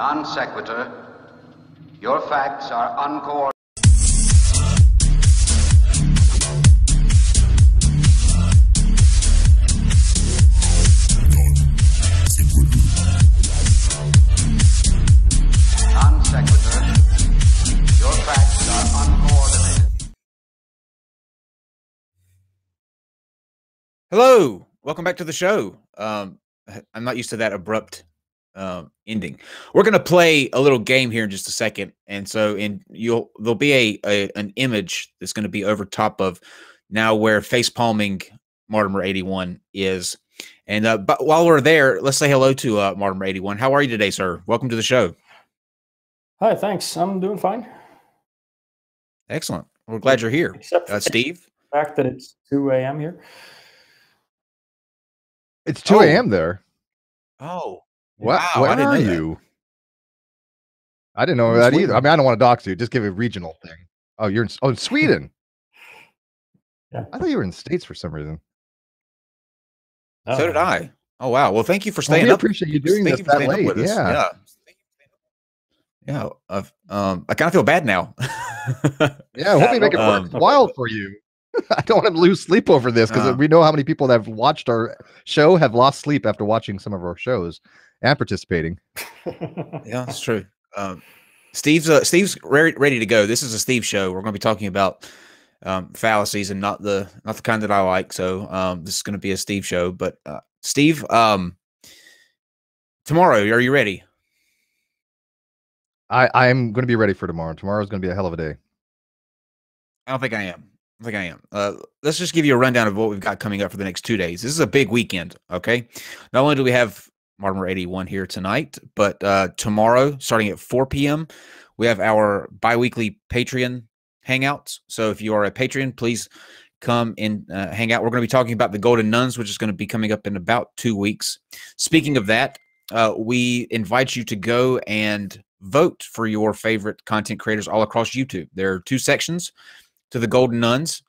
Non-sequitur. Your facts are uncoordinated. Non-sequitur. Your facts are uncoordinated. Hello, welcome back to the show. I'm not used to that abrupt ending. We're going to play a little game here in just a second, and so there'll be an image that's going to be over top of now where face palming Martymer81 is. And but while we're there, let's say hello to Martymer81. How are you today, sir? Welcome to the show. Hi, thanks. I'm doing fine. Excellent. We're glad you're here. Except for Steve? the fact that it's 2 a.m. here. It's 2 a.m. there. Oh, What? wow, Where I didn't are know that. you? I didn't know that either. I mean, I don't want to dox you. Just give a regional thing. Oh, you're in Sweden. Yeah. I thought you were in the States for some reason. So did I. Oh, wow. Well, thank you for Well, staying we up. appreciate you doing Thank this you for that staying up late. with us. Yeah. Yeah. I kind of feel bad now. Yeah. Hope we make it worthwhile for you. I don't want to lose sleep over this because we know how many people that have watched our show have lost sleep after watching some of our shows and participating. Yeah, that's true. Steve's ready to go. This is a Steve show. We're going to be talking about fallacies and not the kind that I like. So this is going to be a Steve show. But Steve, tomorrow, are you ready? I'm going to be ready for tomorrow. Tomorrow is going to be a hell of a day. I don't think I am. Let's just give you a rundown of what we've got coming up for the next 2 days. This is a big weekend, okay? Not only do we have Martymer81 here tonight, but tomorrow, starting at 4 p.m., we have our bi-weekly Patreon hangouts. So if you are a Patreon, please come and hang out. We're going to be talking about the Golden Nuns, which is going to be coming up in about 2 weeks. Speaking of that, we invite you to go and vote for your favorite content creators all across YouTube. There are 2 sections to the Golden Nuns.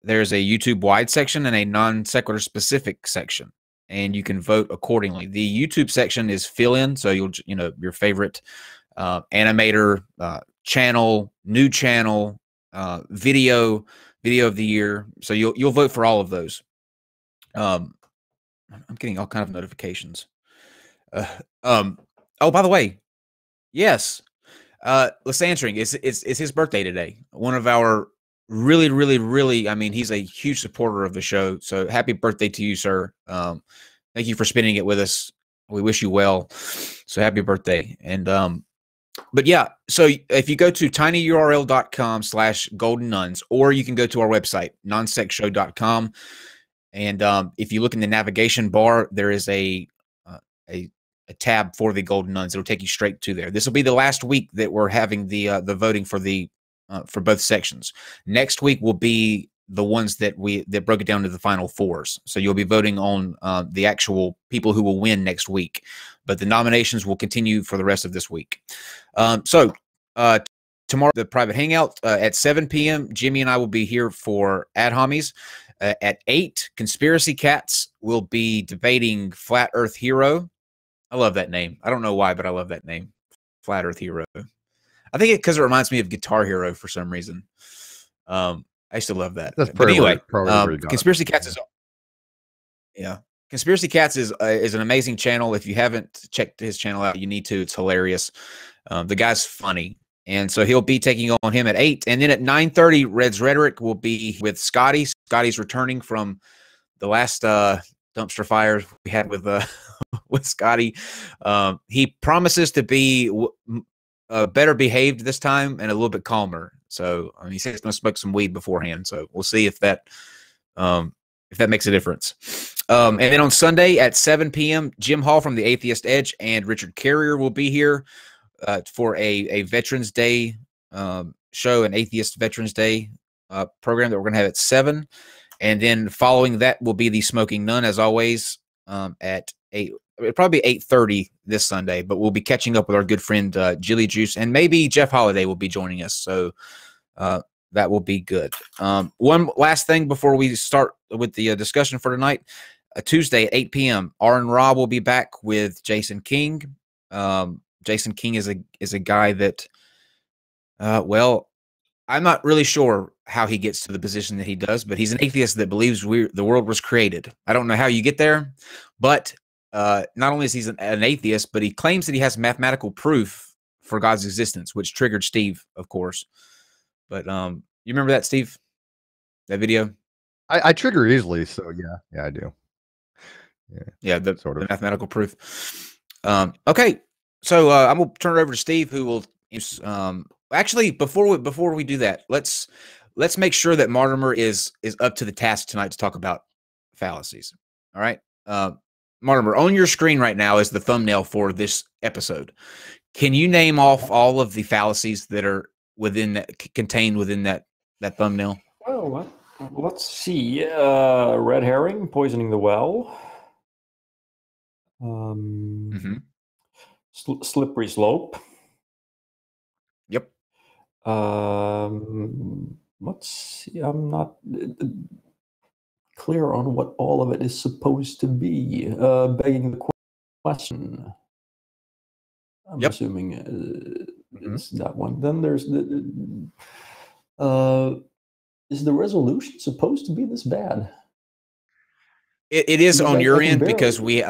There's a YouTube-wide section and a non-sequitur specific section, and you can vote accordingly. The YouTube section is fill-in, so your favorite animator, channel, new channel, video of the year. So you'll vote for all of those. I'm getting all kind of notifications. Oh, by the way, yes, Lysansering is his birthday today. One of our really, I mean, he's a huge supporter of the show. So happy birthday to you, sir. Thank you for spending it with us. We wish you well. So happy birthday. And but yeah, so if you go to tinyurl.com/goldennuns, or you can go to our website, nonsexshow.com. And if you look in the navigation bar, there is a tab for the Golden Nuns. It'll take you straight to there. This will be the last week that we're having the voting for both sections. Next week will be the ones that broke it down to the final 4s. So you'll be voting on the actual people who will win next week, but the nominations will continue for the rest of this week. So tomorrow, the private hangout at 7 p.m. Jimmy and I will be here for Ad Homies. At 8, Conspiracy Cats will be debating Flat Earth Hero. I love that name. I don't know why, but I love that name, Flat Earth Hero. I think because it reminds me of Guitar Hero for some reason. I used to love that. That's but anyway, Conspiracy Cats is an amazing channel. If you haven't checked his channel out, you need to. It's hilarious. The guy's funny, and so he'll be taking on him at 8, and then at 9:30, Red's Rhetoric will be with Scotty. Scotty's returning from the last dumpster fire we had with with Scotty. He promises to be better behaved this time and a little bit calmer. So he said he's going to smoke some weed beforehand. So we'll see if that makes a difference. And then on Sunday at 7 p.m., Jim Hall from the Atheist Edge and Richard Carrier will be here for a Veterans Day show, an Atheist Veterans Day program that we're going to have at 7. And then following that will be the Smoking Nun, as always, at 8. It'll probably be 8:30 this Sunday, but we'll be catching up with our good friend Jilly Juice, and maybe Jeff Holiday will be joining us. So that will be good. One last thing before we start with the discussion for tonight. Tuesday at 8 p.m., R and Rob will be back with Jason King. Jason King is a guy that, well, I'm not really sure how he gets to the position that he does, but he's an atheist that believes the world was created. I don't know how you get there, but not only is he an atheist, but he claims that he has mathematical proof for God's existence, which triggered Steve, of course. But you remember that, Steve? That video? I trigger easily, so yeah, I do. Yeah, the sort of the mathematical proof. Okay, so I'm gonna turn it over to Steve, who will actually before we do that, let's make sure that Martymer is up to the task tonight to talk about fallacies. All right, Martymer, on your screen right now is the thumbnail for this episode. Can you name off all of the fallacies that are contained within that thumbnail? Well, let's see. Red herring, poisoning the well. Slippery slope. Yep. Let's see. I'm not clear on what all of it is supposed to be. Begging the question. I'm assuming it's that one. Then there's is the resolution supposed to be this bad? It is on your end because we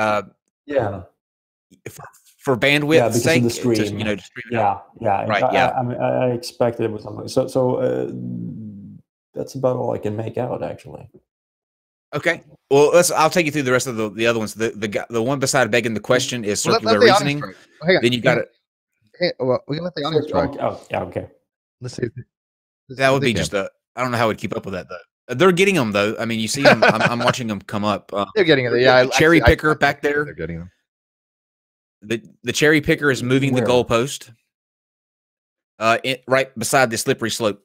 for bandwidth's sake, of the stream. To stream it yeah. Right, I expected it was something. So that's about all I can make out, actually. Okay. Well, I'll take you through the rest of the other ones. The one beside begging the question is circular reasoning. Then you got it. Hey, well, we can let the audience try. Oh, yeah, okay. Let's see. That would be just I don't know how we'd keep up with that though. They're getting them though. I mean, you see them. I'm watching them come up. They're getting it. Yeah, cherry picker back there. They're getting them. The cherry picker is moving the goalpost. Right beside the slippery slope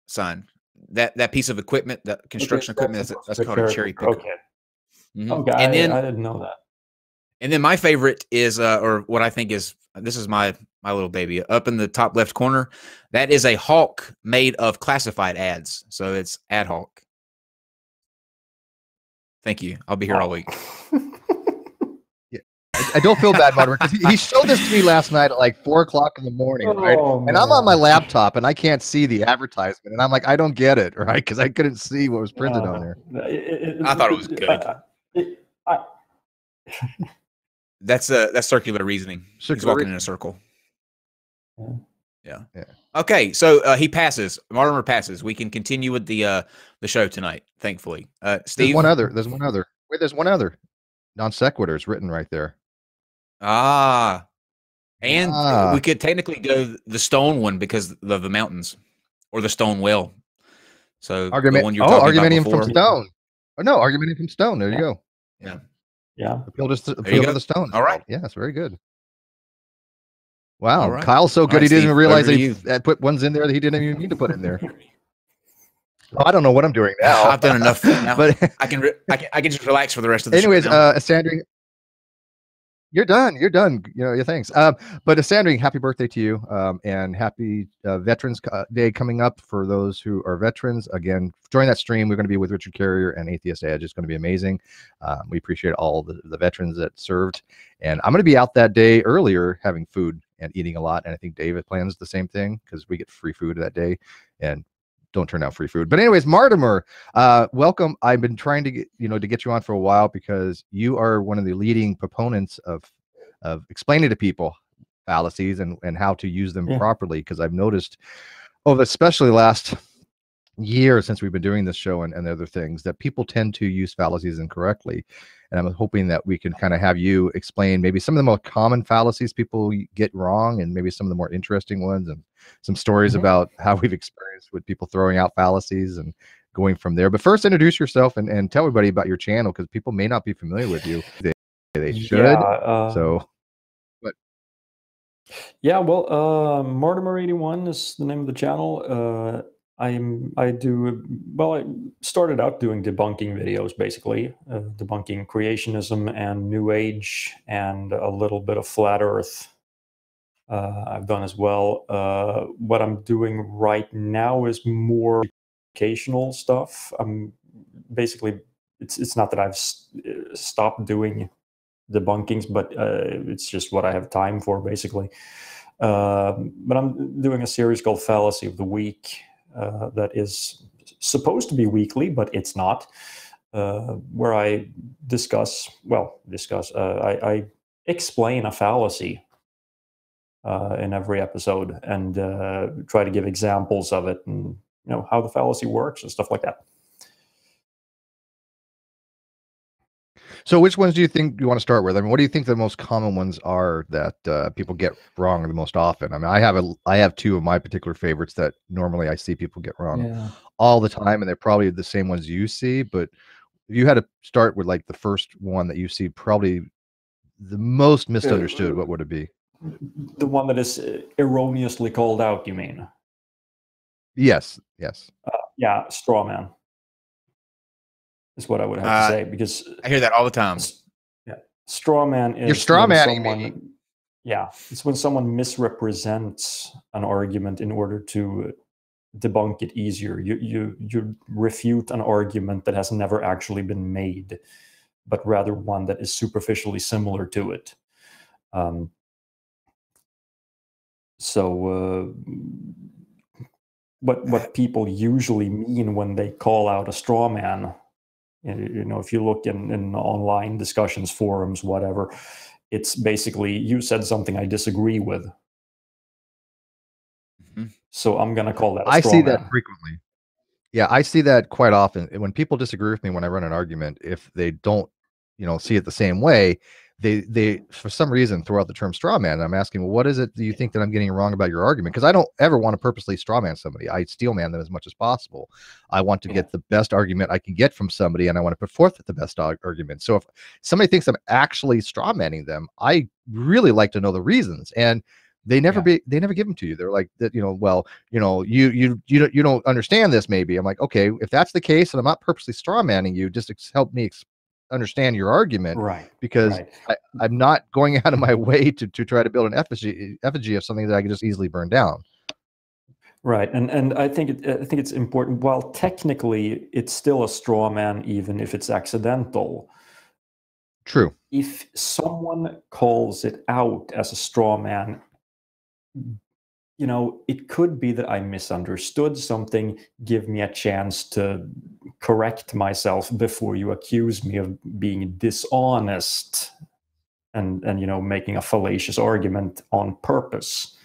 sign. That piece of equipment, that construction equipment, that's called a cherry picker. Okay. Okay, and then I didn't know that. And then my favorite is, or what I think is, this is my little baby up in the top left corner. That is a hawk made of classified ads. So it's ad hawk. Thank you. I'll be here all week. I don't feel bad, Martymer, because he showed this to me last night at like 4 o'clock in the morning, right? And I'm on my laptop and I can't see the advertisement, and I'm like, I don't get it, right? Because I couldn't see what was printed on there. I thought it was good. That's circular reasoning. He's walking in a circle. Yeah. Okay, so he passes. Martymer passes. We can continue with the show tonight. Thankfully, Steve. There's one other. Wait, there's one other. Non-sequitur is written right there. And we could technically go the stone one because of the mountains, or the stone well. So the one you're talking about before. From stone. Oh no, argumentative from stone. There you go. Yeah. Appeal to the stone. All right. Yes, very good. Wow, all right. Kyle's so good, right, he didn't Steve, even realize that put ones in there that he didn't even need to put in there. Oh, I don't know what I'm doing now. I've done enough now. But I can just relax for the rest of the anyways, show. Sandra, you're done. You're done. You know, yeah, thanks. But Sandra, happy birthday to you. And happy Veterans Day coming up for those who are veterans. Again, join that stream. We're going to be with Richard Carrier and Atheist Edge. It's going to be amazing. We appreciate all the veterans that served. And I'm going to be out that day earlier having food and eating a lot. And I think David plans the same thing because we get free food that day. And don't turn out free food. But anyways, Martymer, welcome. I've been trying to get you on for a while because you are one of the leading proponents of explaining to people fallacies and how to use them properly. Because I've noticed especially last year since we've been doing this show and other things, that people tend to use fallacies incorrectly. And I'm hoping that we can kind of have you explain maybe some of the most common fallacies people get wrong, and maybe some of the more interesting ones, and some stories about how we've experienced with people throwing out fallacies and going from there. But first, introduce yourself and tell everybody about your channel, because people may not be familiar with you. They should. Yeah, well, Martymer81 is the name of the channel. I started out doing debunking videos, basically debunking creationism and New Age, and a little bit of flat Earth. I've done as well. What I'm doing right now is more educational stuff. I'm basically, it's not that I've stopped doing debunkings, but it's just what I have time for, basically. But I'm doing a series called Fallacy of the Week that is supposed to be weekly, but it's not, where I I explain a fallacy in every episode, and try to give examples of it, and how the fallacy works and stuff like that. So which ones do you think you want to start with? I mean, what do you think the most common ones are that people get wrong the most often? I mean, I have two of my particular favorites that normally I see people get wrong all the time, and they're probably the same ones you see. But if you had to start with like the first one that you see probably the most misunderstood, what would it be? The one that is erroneously called out, you mean? Yes. Yeah, straw man is what I would have to say, because I hear that all the time. Yeah, straw man is You're straw manning me. Yeah, it's when someone misrepresents an argument in order to debunk it easier. You refute an argument that has never actually been made, but rather one that is superficially similar to it. What people usually mean when they call out a straw man, if you look in online discussions, forums, whatever, it's basically, you said something I disagree with. Mm-hmm. So I'm going to call that a straw man. I see that frequently. Yeah, I see that quite often. When people disagree with me when I run an argument, if they don't, see it the same way, they for some reason throw out the term straw man. And I'm asking, well, what is it do you think that I'm getting wrong about your argument? Because I don't ever want to purposely straw man somebody. I steel man them as much as possible. I want to get the best argument I can get from somebody, and I want to put forth the best argument. So if somebody thinks I'm actually straw manning them, I really like to know the reasons. And they never give them to you. They're like that, well, you don't understand this. Maybe. I'm like, okay, if that's the case, and I'm not purposely straw manning you, just help me understand your argument, right? Because I'm not going out of my way to try to build an effigy of something that I can just easily burn down. Right, and I think it's important. While technically it's still a straw man, even if it's accidental. True. If someone calls it out as a straw man, it could be that I misunderstood something. Give me a chance to correct myself before you accuse me of being dishonest and making a fallacious argument on purpose.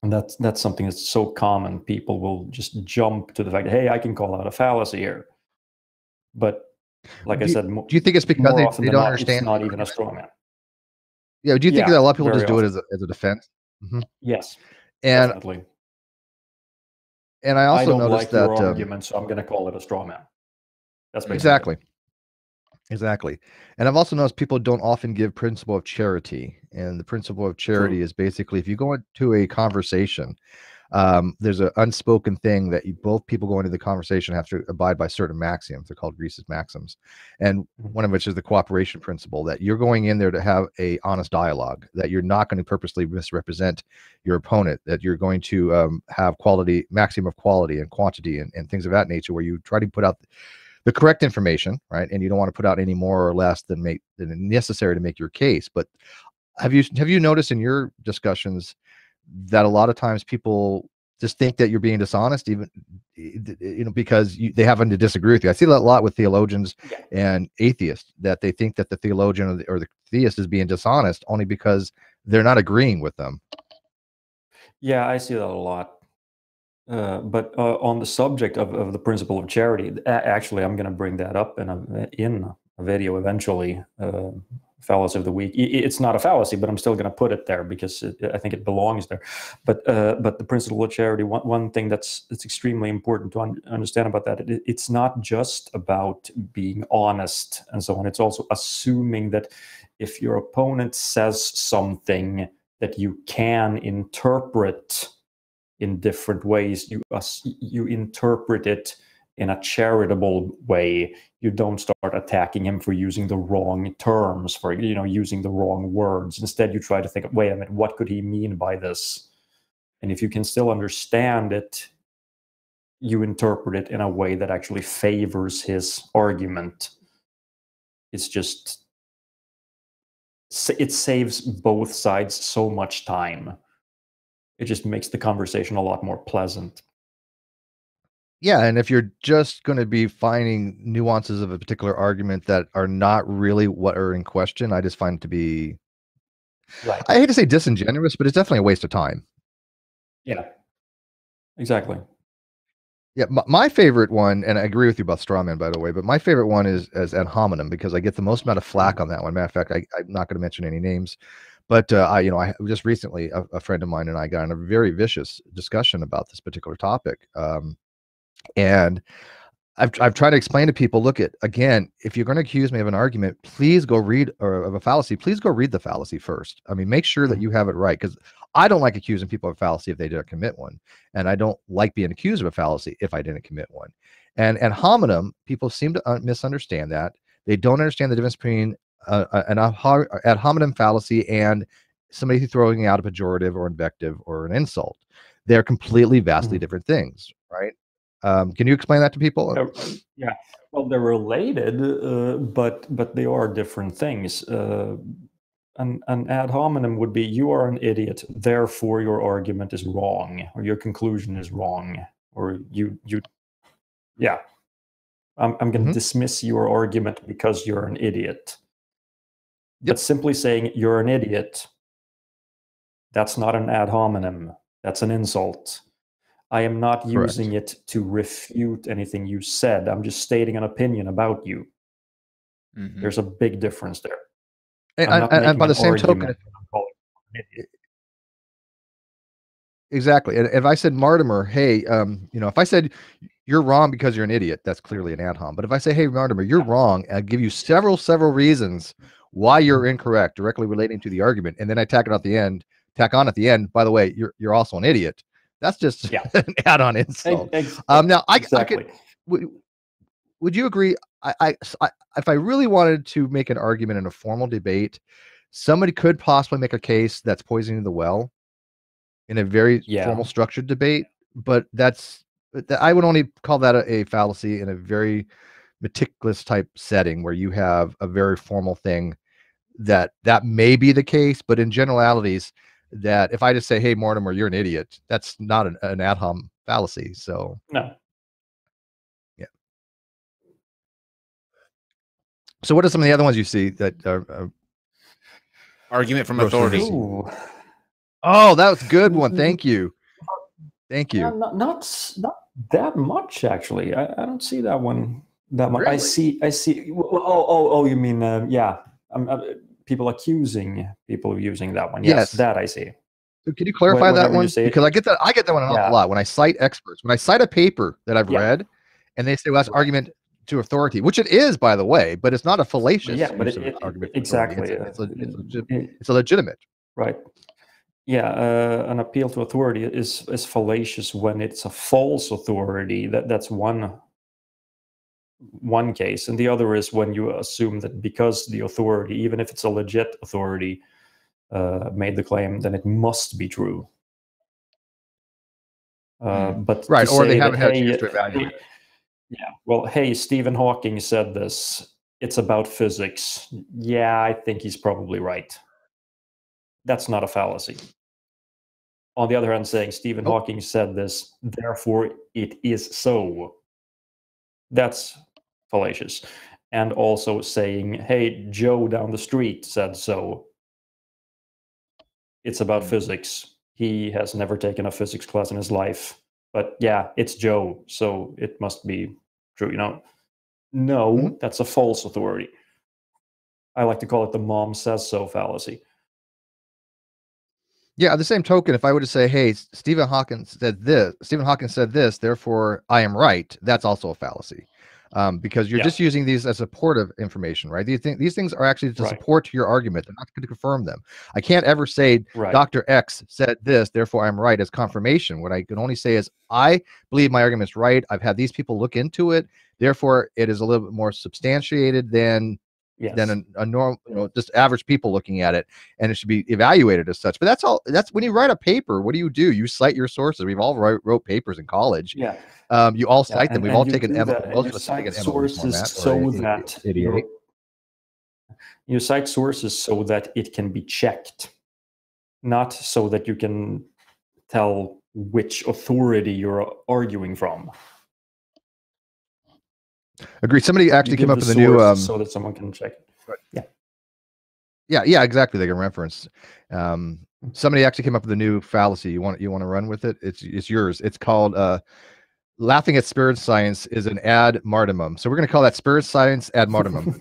And that's something that's so common. People will just jump to the fact, hey, I can call out a fallacy here. But like I said, do you think it's because they don't understand? It's not even a straw man. Yeah. Do you think that a lot of people just do it as a defense? Mm-hmm. Yes, and definitely. And I also noticed like that your argument, so I'm going to call it a straw man. That's basically exactly. And I've also noticed people don't often give principle of charity, and the principle of charity is basically if you go into a conversation, there's an unspoken thing that both people go into the conversation have to abide by certain maximums. They're called Greece's maxims, and one of which is the cooperation principle, that you're going in there to have a honest dialogue, that you're not going to purposely misrepresent your opponent, that you're going to have maximum of quality and quantity and things of that nature, where you try to put out the correct information, right? And you don't want to put out any more or less than necessary to make your case. But have you noticed in your discussions that a lot of times people just think that you're being dishonest, even because they happen to disagree with you? I see that a lot with theologians and atheists, that they think that the theologian or the theist is being dishonest only because they're not agreeing with them. Yeah, I see that a lot. But on the subject of the principle of charity, actually, I'm going to bring that up in a video eventually. Fallacy of the week. It's not a fallacy, but I'm still going to put it there because I think it belongs there. But the principle of charity, one thing that's extremely important to understand about that, it's not just about being honest and so on. It's also assuming that if your opponent says something that you can interpret in different ways, you interpret it in a charitable way. You don't start attacking him for using the wrong terms, for using the wrong words. Instead, you try to think, wait a minute, what could he mean by this? And if you can still understand it, you interpret it in a way that actually favors his argument. It's just it saves both sides so much time. It just makes the conversation a lot more pleasant. Yeah, and if you're just going to be finding nuances of a particular argument that are not really what are in question, I just find it to be, Right. I hate to say disingenuous, but it's definitely a waste of time. Yeah, exactly. Yeah, my favorite one, and I agree with you about strawman, by the way, but my favorite one is as ad hominem, because I get the most amount of flack on that one. Matter of fact, I'm not going to mention any names, but I just recently a friend of mine and I got in a very vicious discussion about this particular topic, and I've tried to explain to people, look, at again, if you're going to accuse me of an argument, please go read, or of a fallacy, please go read the fallacy first. I mean, make sure that you have it right, because I don't like accusing people of fallacy if they didn't commit one, and I don't like being accused of a fallacy if I didn't commit one. And hominem, people seem to misunderstand that. They don't understand the difference between an ad hominem fallacy and somebody who's throwing out a pejorative or invective or an insult. They're completely, vastly different things, right? Can you explain that to people? Yeah, well, they're related, but they are different things. An ad hominem would be, you are an idiot, therefore your argument is wrong, or your conclusion is wrong, or yeah, I'm going to dismiss your argument because you're an idiot. But simply saying you're an idiot, that's not an ad hominem. That's an insult. I am not using it to refute anything you said. I'm just stating an opinion about you. There's a big difference there. And by the same token, exactly. And if I said, Martymer, hey, if I said you're wrong because you're an idiot, that's clearly an ad hom. But if I say, hey, Martymer, you're wrong, I'll give you several reasons why you're incorrect, directly relating to the argument, and then I tack on at the end, by the way, you're also an idiot. That's just an add-on insult. Now, exactly. Would you agree? If I really wanted to make an argument in a formal debate, somebody could possibly make a case that's poisoning the well in a very formal, structured debate. But I would only call that a fallacy in a very meticulous type setting where you have a very formal thing that may be the case. But in generalities, that if I just say, hey, Mortimer, you're an idiot, that's not an ad hom fallacy. So no. Yeah. So what are some of the other ones you see that are argument from authority? Oh, that was a good one. Thank you. Thank you. Not that much, actually. I don't see that one that much. Really? I see. Oh, you mean people accusing people of using that one. Yes, that I see. So can you clarify that one? Because I get that one an awful lot when I cite experts. When I cite a paper that I've read, and they say, well, that's argument to authority, which it is, by the way, but it's not a fallacious argument. Exactly. It's a legitimate. Right. Yeah, an appeal to authority is fallacious when it's a false authority. That's one case, and the other is when you assume that because the authority, even if it's a legit authority, made the claim, then it must be true. But right, or they haven't had a chance to evaluate it. Yeah, well, hey, Stephen Hawking said this. It's about physics. Yeah, I think he's probably right. That's not a fallacy. On the other hand, saying Stephen Hawking said this, therefore it is so. That's fallacious. And also saying, hey, Joe down the street said so. It's about physics. He has never taken a physics class in his life. But yeah, it's Joe, so it must be true. No, that's a false authority. I like to call it the mom says so fallacy. Yeah, at the same token, if I were to say, hey, Stephen Hawking said this, therefore I am right, that's also a fallacy. Because you're just using these as supportive information, right? These things are actually to support your argument. They're not going to confirm them. I can't ever say Dr. X said this, therefore I'm right as confirmation. What I can only say is I believe my argument is right. I've had these people look into it. Therefore, it is a little bit more substantiated than a normal, just average people looking at it, and it should be evaluated as such. But that's all. That's when you write a paper. What do? You cite your sources. We've all wrote papers in college. Yeah. You all cite them. We've all taken sources so that You cite sources so that it can be checked, not so that you can tell which authority you're arguing from. Agreed. Somebody actually You came give up the with a new source so that someone can check it. yeah, exactly. They can reference. Somebody actually came up with a new fallacy. You want to run with it? It's yours. It's called laughing at spirit science is an ad martymum. So we're going to call that spirit science ad martymum.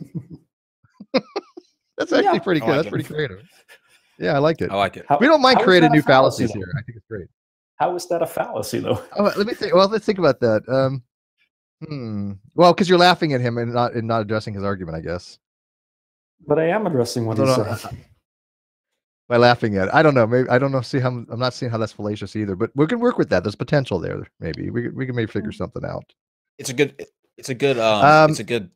That's actually pretty good. That's pretty creative. Yeah, I like it. I like it. We don't mind creating new fallacy, fallacies here. I think it's great. How is that a fallacy, though? Oh, let me think. Well, let's think about that. Well, because you're laughing at him and not addressing his argument, I guess. But I am addressing what he's saying. By laughing at it. I don't know. Maybe I don't know. I'm not seeing how that's fallacious either. But we can work with that. There's potential there. Maybe we can maybe figure something out. It's a good thing.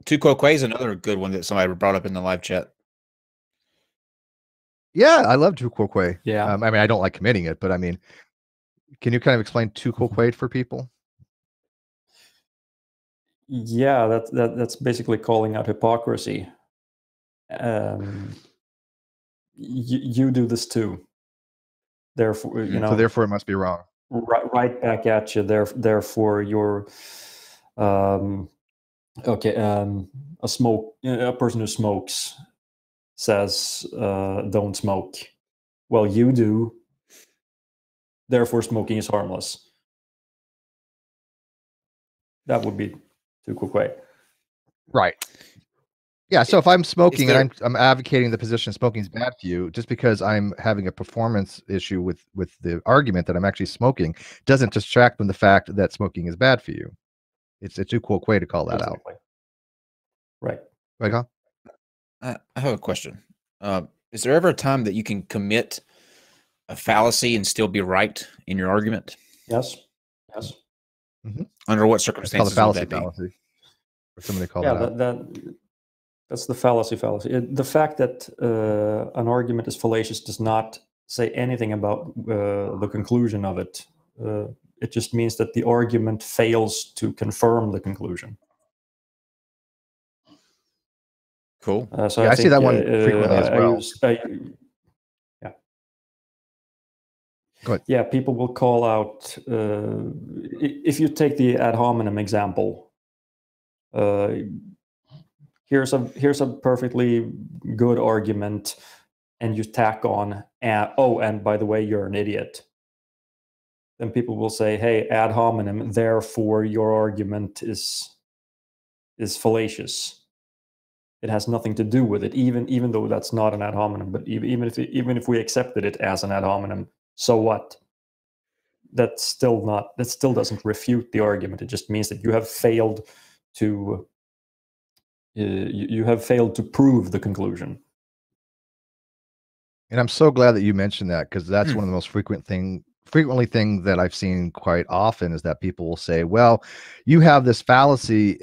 Tu quoque is another good one that somebody brought up in the live chat. Yeah, I love tu quoque. Yeah. I mean, I don't like committing it, but I mean, can you kind of explain tu quoque for people? Yeah, that's basically calling out hypocrisy. You do this too. Therefore, you know. So therefore, it must be wrong. Right back at you. Therefore, you're a person who smokes says don't smoke. Well, you do. Therefore, smoking is harmless. That would be tu quoque. Right. Yeah. So if I'm smoking and I'm advocating the position smoking is bad for you, just because I'm having a performance issue with the argument that I'm actually smoking, doesn't distract from the fact that smoking is bad for you. It's a tu quoque to call that out. Right. Right, huh? I have a question. Is there ever a time that you can commit a fallacy and still be right in your argument? Yes. Mm-hmm. Under what circumstances would that be? Fallacy. Or somebody call that out. That's the fallacy. The fact that an argument is fallacious does not say anything about the conclusion of it. It just means that the argument fails to confirm the conclusion. Cool. So I see that one frequently as well. Yeah. Go ahead. Yeah, people will call out. If you take the ad hominem example, here's a perfectly good argument, and you tack on, and by the way, you're an idiot. Then people will say, hey, ad hominem, therefore your argument is fallacious. It has nothing to do with it, even though that's not an ad hominem. But even if we accepted it as an ad hominem, so what? That still doesn't refute the argument. It just means that you have failed to prove the conclusion. And I'm so glad that you mentioned that, because that's one of the most frequently thing that I've seen quite often is that people will say, well, you have this fallacy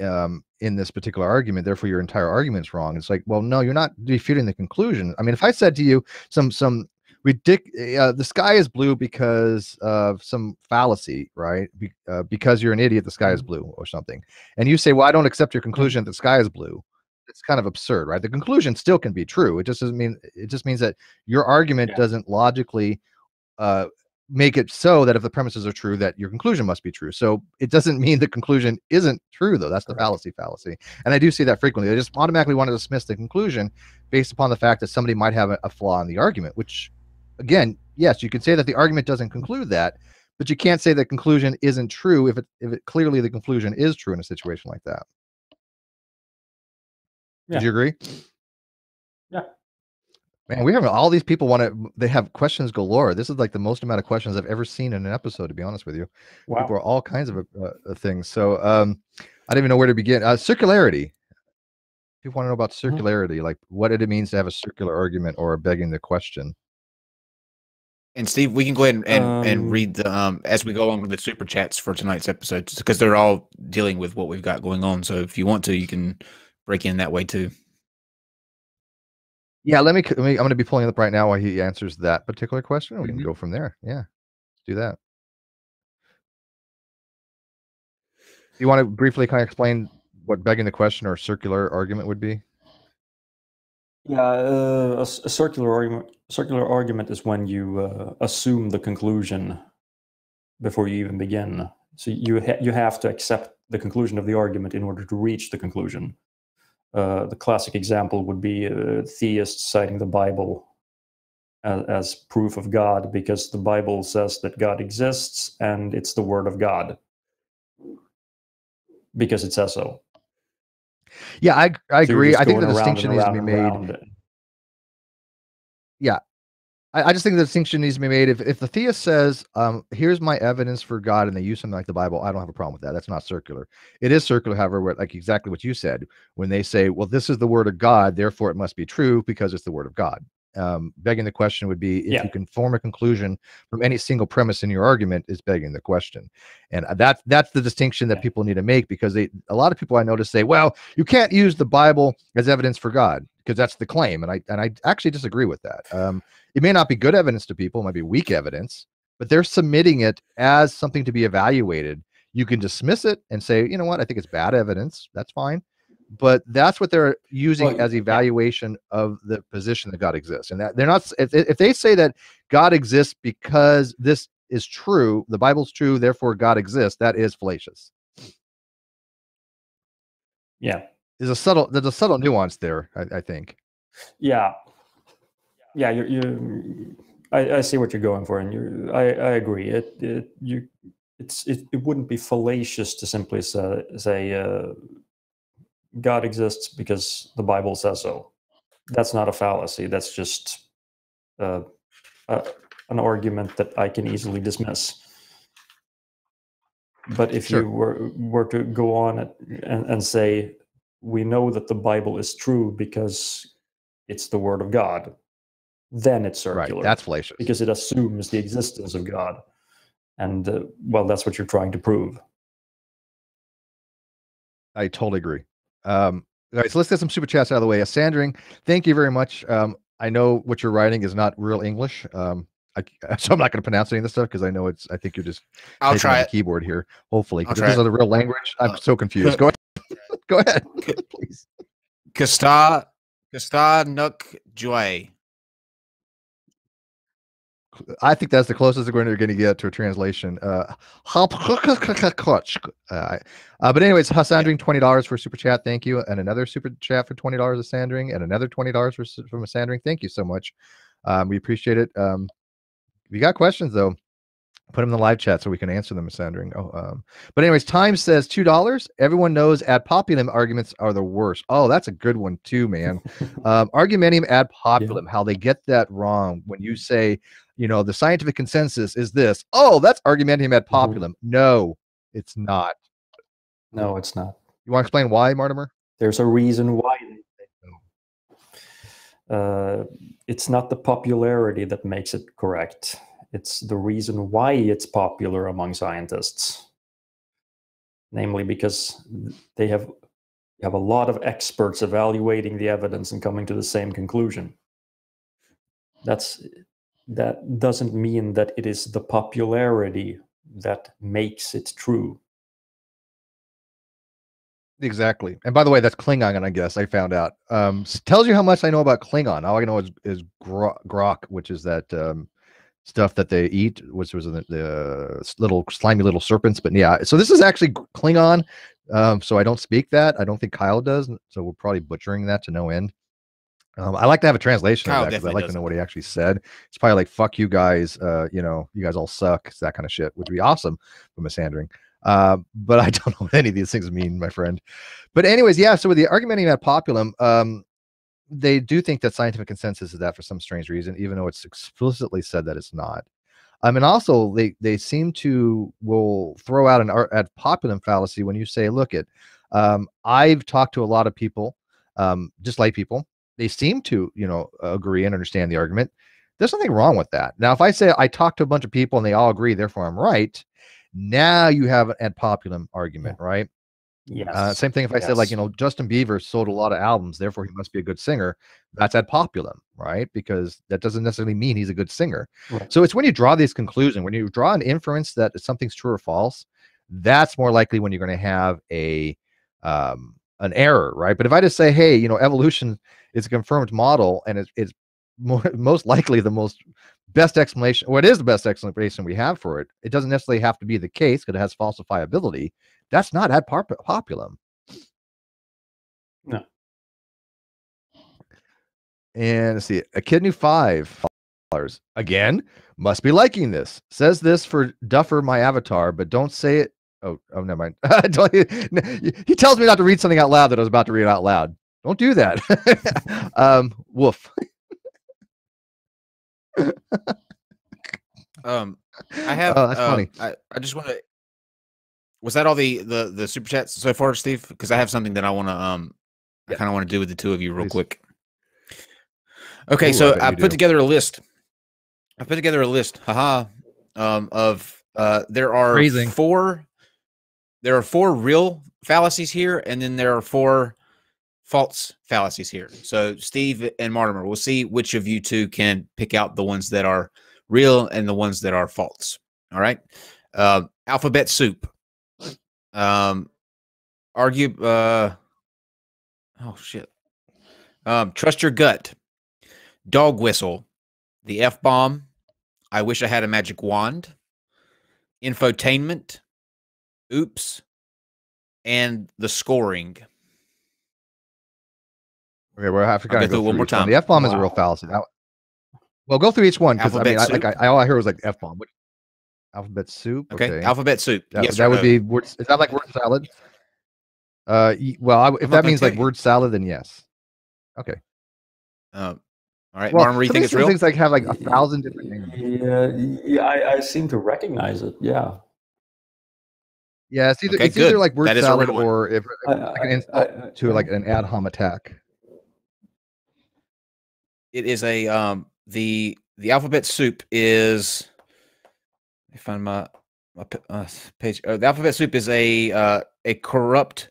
in this particular argument, therefore your entire argument's wrong. It's like, well, no, you're not refuting the conclusion. I mean, if I said to you the sky is blue because of some fallacy, right? Because you're an idiot, the sky is blue or something. And you say, well, I don't accept your conclusion that the sky is blue. It's kind of absurd, right? The conclusion still can be true. It just means that your argument doesn't logically make it so that if the premises are true, that your conclusion must be true. So it doesn't mean the conclusion isn't true, though. That's the fallacy. And I do see that frequently. They just automatically want to dismiss the conclusion based upon the fact that somebody might have a flaw in the argument, which, again, yes, you can say that the argument doesn't conclude that, but you can't say the conclusion isn't true if it clearly the conclusion is true in a situation like that. Yeah. Did you agree? Yeah. Man, we have all these people they have questions galore. This is like the most amount of questions I've ever seen in an episode, to be honest with you. Wow. People are all kinds of things. So I don't even know where to begin. Circularity. People want to know about circularity, like what it means to have a circular argument or begging the question. And Steve, we can go ahead and read the as we go along with the super chats for tonight's episode, because they're all dealing with what we've got going on. So if you want to, you can break in that way too. Yeah, I'm going to be pulling it up right now while he answers that particular question. We can go from there. Yeah, let's do that. Do you want to briefly kind of explain what begging the question or circular argument would be? Yeah, a circular argument. Circular argument is when you assume the conclusion before you even begin. So you have to accept the conclusion of the argument in order to reach the conclusion. The classic example would be theists citing the Bible as proof of God because the Bible says that God exists and it's the Word of God because it says so. Yeah, I So you're agree. just I think going the around distinction and needs to around be and made. around. Yeah, I just think the distinction needs to be made. If the theist says, here's my evidence for God, and they use something like the Bible, I don't have a problem with that. That's not circular. It is circular, however, like exactly what you said, when they say, well, this is the word of God, therefore it must be true because it's the word of God. Begging the question would be if you can form a conclusion from any single premise in your argument is begging the question. And that's the distinction that people need to make, because a lot of people I notice say, well, you can't use the Bible as evidence for God because that's the claim. And I actually disagree with that. It may not be good evidence to people, it might be weak evidence, but they're submitting it as something to be evaluated. You can dismiss it and say, you know what, I think it's bad evidence. That's fine. But that's what they're using as evaluation of the position that God exists. And that they're not, if they say that God exists because this is true, the Bible's true, therefore God exists, that is fallacious. Yeah. There's a subtle nuance there, I think. Yeah. Yeah, I see what you're going for, and I agree. It wouldn't be fallacious to simply say God exists because the Bible says so. That's not a fallacy. That's just an argument that I can easily dismiss. But if you were to go on and say, we know that the Bible is true because it's the Word of God, then it's circular. Right, that's fallacious. Because it assumes the existence of God. And, well, that's what you're trying to prove. I totally agree. Guys, let's get some super chats out of the way. Sandring, thank you very much. I know what you're writing is not real English. So I'm not going to pronounce any of this stuff because I know I think you're just I'll try on it. the keyboard here. Hopefully, I'll if this is the real language, I'm so confused. Go ahead. Go ahead, please. Kasta Nuk Joy. I think that's the closest we're going to get to a translation. But anyways, Hassandring, $20 for super chat. Thank you. And another super chat for $20 of Sandring, and another $20 from a Sandring. Thank you so much. We appreciate it. If you got questions though, put them in the live chat so we can answer them, Sandring. But anyways, Time says $2. Everyone knows ad populum arguments are the worst. Oh, that's a good one too, man. Argumentum ad populum, how they get that wrong when you say, you know, the scientific consensus is this. Oh, that's argumentum ad populum. No, it's not. No, it's not. You want to explain why, Martymer? There's a reason why. It's not the popularity that makes it correct. It's the reason why it's popular among scientists. Namely, because they have a lot of experts evaluating the evidence and coming to the same conclusion. That doesn't mean that it is the popularity that makes it true. Exactly. And by the way, that's Klingon, I guess I found out. Tells you how much I know about Klingon. All I know is grok, which is that stuff that they eat, which was the little slimy little serpents. But yeah, so this is actually Klingon. So I don't speak that. I don't think Kyle does. So we're probably butchering that to no end. I like to have a translation of that because I like to know what he actually said. It's probably like, fuck you guys, you know, you guys all suck. It's that kind of shit, which would be awesome from a Sandring. But I don't know what any of these things mean, my friend. But anyways, yeah, so with the argumenting ad populum, they do think that scientific consensus is that for some strange reason, even though it's explicitly said that it's not. And also they seem to will throw out an ad populum fallacy when you say, look it, I've talked to a lot of people, just like people. They seem to, you know, agree and understand the argument. There's nothing wrong with that. Now, if I say I talked to a bunch of people and they all agree, therefore I'm right, now you have an ad populum argument, right? Yes. Same thing if I said, like, you know, Justin Bieber sold a lot of albums, therefore he must be a good singer. That's ad populum, right? Because that doesn't necessarily mean he's a good singer. Right. So it's when you draw these conclusions, when you draw an inference that something's true or false, that's more likely when you're going to have a an error, right? But if I just say, hey, evolution is a confirmed model, and it's most likely the best explanation, or it is the best explanation we have for it. It doesn't necessarily have to be the case because it has falsifiability. That's not ad populum. No. And let's see, a kid knew $5 again. Must be liking this. Says this for Duffer, my avatar, but don't say it. Oh, never mind. He tells me not to read something out loud that I was about to read out loud. Don't do that. Woof. I have. Oh, that's funny. I just want to. Was that all the super chats so far, Steve? Because I have something that I want to I kind of want to do with the two of you real quick. Okay, so I put together a list. I put together a list. Haha. Of there are Phrasing. four. There are 4 real fallacies here, and then there are 4 false fallacies here. So Steve and Martymer, we'll see which of you two can pick out the ones that are real and the ones that are false. All right. Alphabet soup. Argue. Oh shit. Trust your gut. Dog whistle. The F-bomb. I wish I had a magic wand. Infotainment. Oops. And the scoring. Okay, we'll have to kind of go through one more time. The F-bomb is a real fallacy. Well, go through each one, because I mean, all I heard was like F-bomb. Alphabet soup. Okay. Alphabet soup. Yes, that would be word. Is that like word salad? Well, if that means like word salad, then yes. Okay. All right. Well, Martymer, you think it's real? Things like have like 1,000 different names. Yeah, I seem to recognize it. Yeah. Yeah, it's either like word salad or if like an ad hom attack. It is a the alphabet soup is. Let me find my page. The alphabet soup is a corrupt,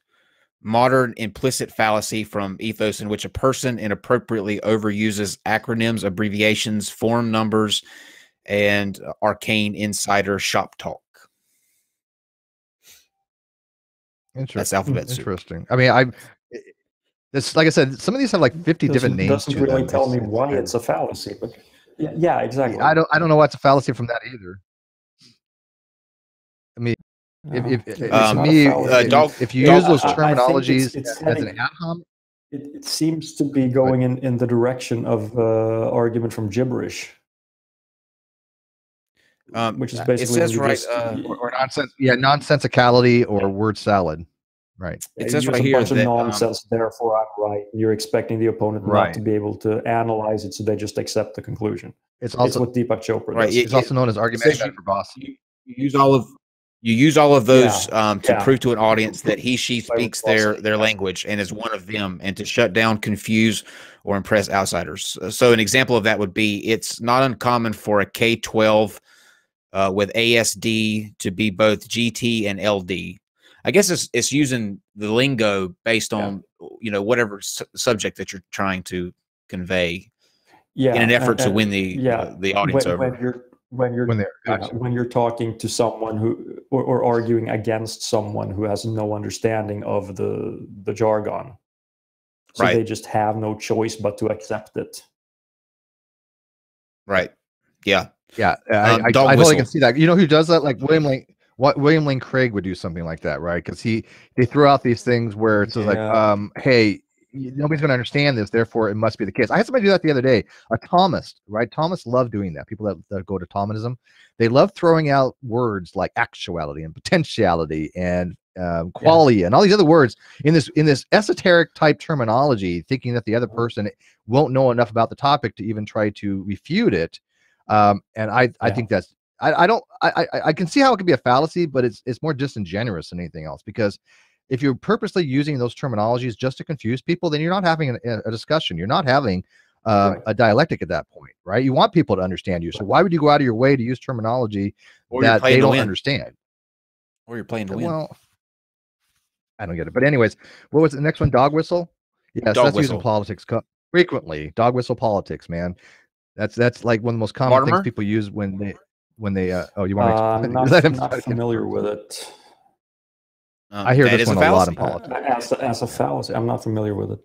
modern implicit fallacy from ethos in which a person inappropriately overuses acronyms, abbreviations, form numbers, and arcane insider shop talk. Interesting. That's alphabet soup. Interesting. I mean, this, like I said, some of these have like 50 different names. Doesn't really tell me why it's a fallacy, but yeah, exactly. I don't know what's a fallacy from that either. I mean, if you use those terminologies as an ad hom, it seems to be going in the direction of argument from gibberish. Which is basically it says right or nonsense, nonsensicality or word salad, right? It says right here a bunch that of nonsense. Therefore, I'm right. You're expecting the opponent not to be able to analyze it, so they just accept the conclusion. It's also what Deepak Chopra does. It's also known as argumentative verbosity. You use all of those to prove to an audience that she speaks their language and is one of them, and to shut down, confuse, or impress outsiders. So an example of that would be, it's not uncommon for a K-12 with ASD to be both GT and LD. I guess it's using the lingo based on whatever subject that you're trying to convey in an effort to win the audience over. When you're talking to someone who or arguing against someone who has no understanding of the jargon, so they just have no choice but to accept it. Right. Yeah. Yeah. I totally can see that. You know who does that? Like William Lane Craig would do something like that, right? Because they throw out these things where it's like, hey, nobody's going to understand this, therefore it must be the case. I had somebody do that the other day. A Thomist, right? Thomists love doing that. People that go to Thomism, they love throwing out words like actuality and potentiality and qualia and all these other words in this esoteric type terminology, thinking that the other person won't know enough about the topic to even try to refute it. And I think that's I can see how it could be a fallacy, but it's more disingenuous than anything else, because if you're purposely using those terminologies just to confuse people, then you're not having a discussion. You're not having a dialectic at that point, right? You want people to understand you. So why would you go out of your way to use terminology that they don't understand? Or you're playing to win. Well, I don't get it. But anyways, what was the next one? Dog whistle? Yes, that's used in politics frequently. Dog whistle politics, man. That's like one of the most common things people use when they oh, you want to not familiar with it. I hear that this is one a a lot in fallacy. politics. As a fallacy, I'm not familiar with it.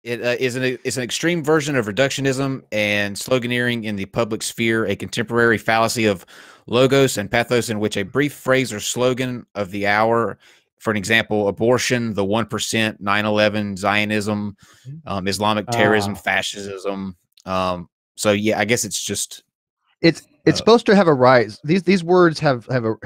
It is an extreme version of reductionism and sloganeering in the public sphere, a contemporary fallacy of logos and pathos in which a brief phrase or slogan of the hour, for an example, abortion, the 1%, 9/11, Zionism, Islamic terrorism, fascism. So yeah, I guess it's just It's supposed to have a rise. These words have a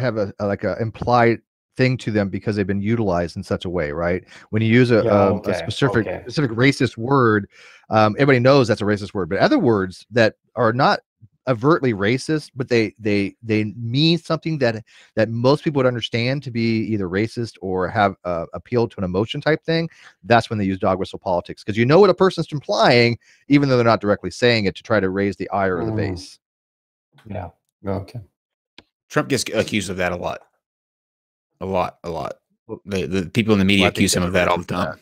like a implied thing to them because they've been utilized in such a way, right? When you use a specific racist word, everybody knows that's a racist word. But other words that are not overtly racist, but they mean something that most people would understand to be either racist or have appeal to an emotion type thing. That's when they use dog whistle politics, because you know what a person's implying, even though they're not directly saying it, to try to raise the ire or the base. Yeah. Okay. Trump gets accused of that a lot. A lot. The people in the media accuse him of that all the time.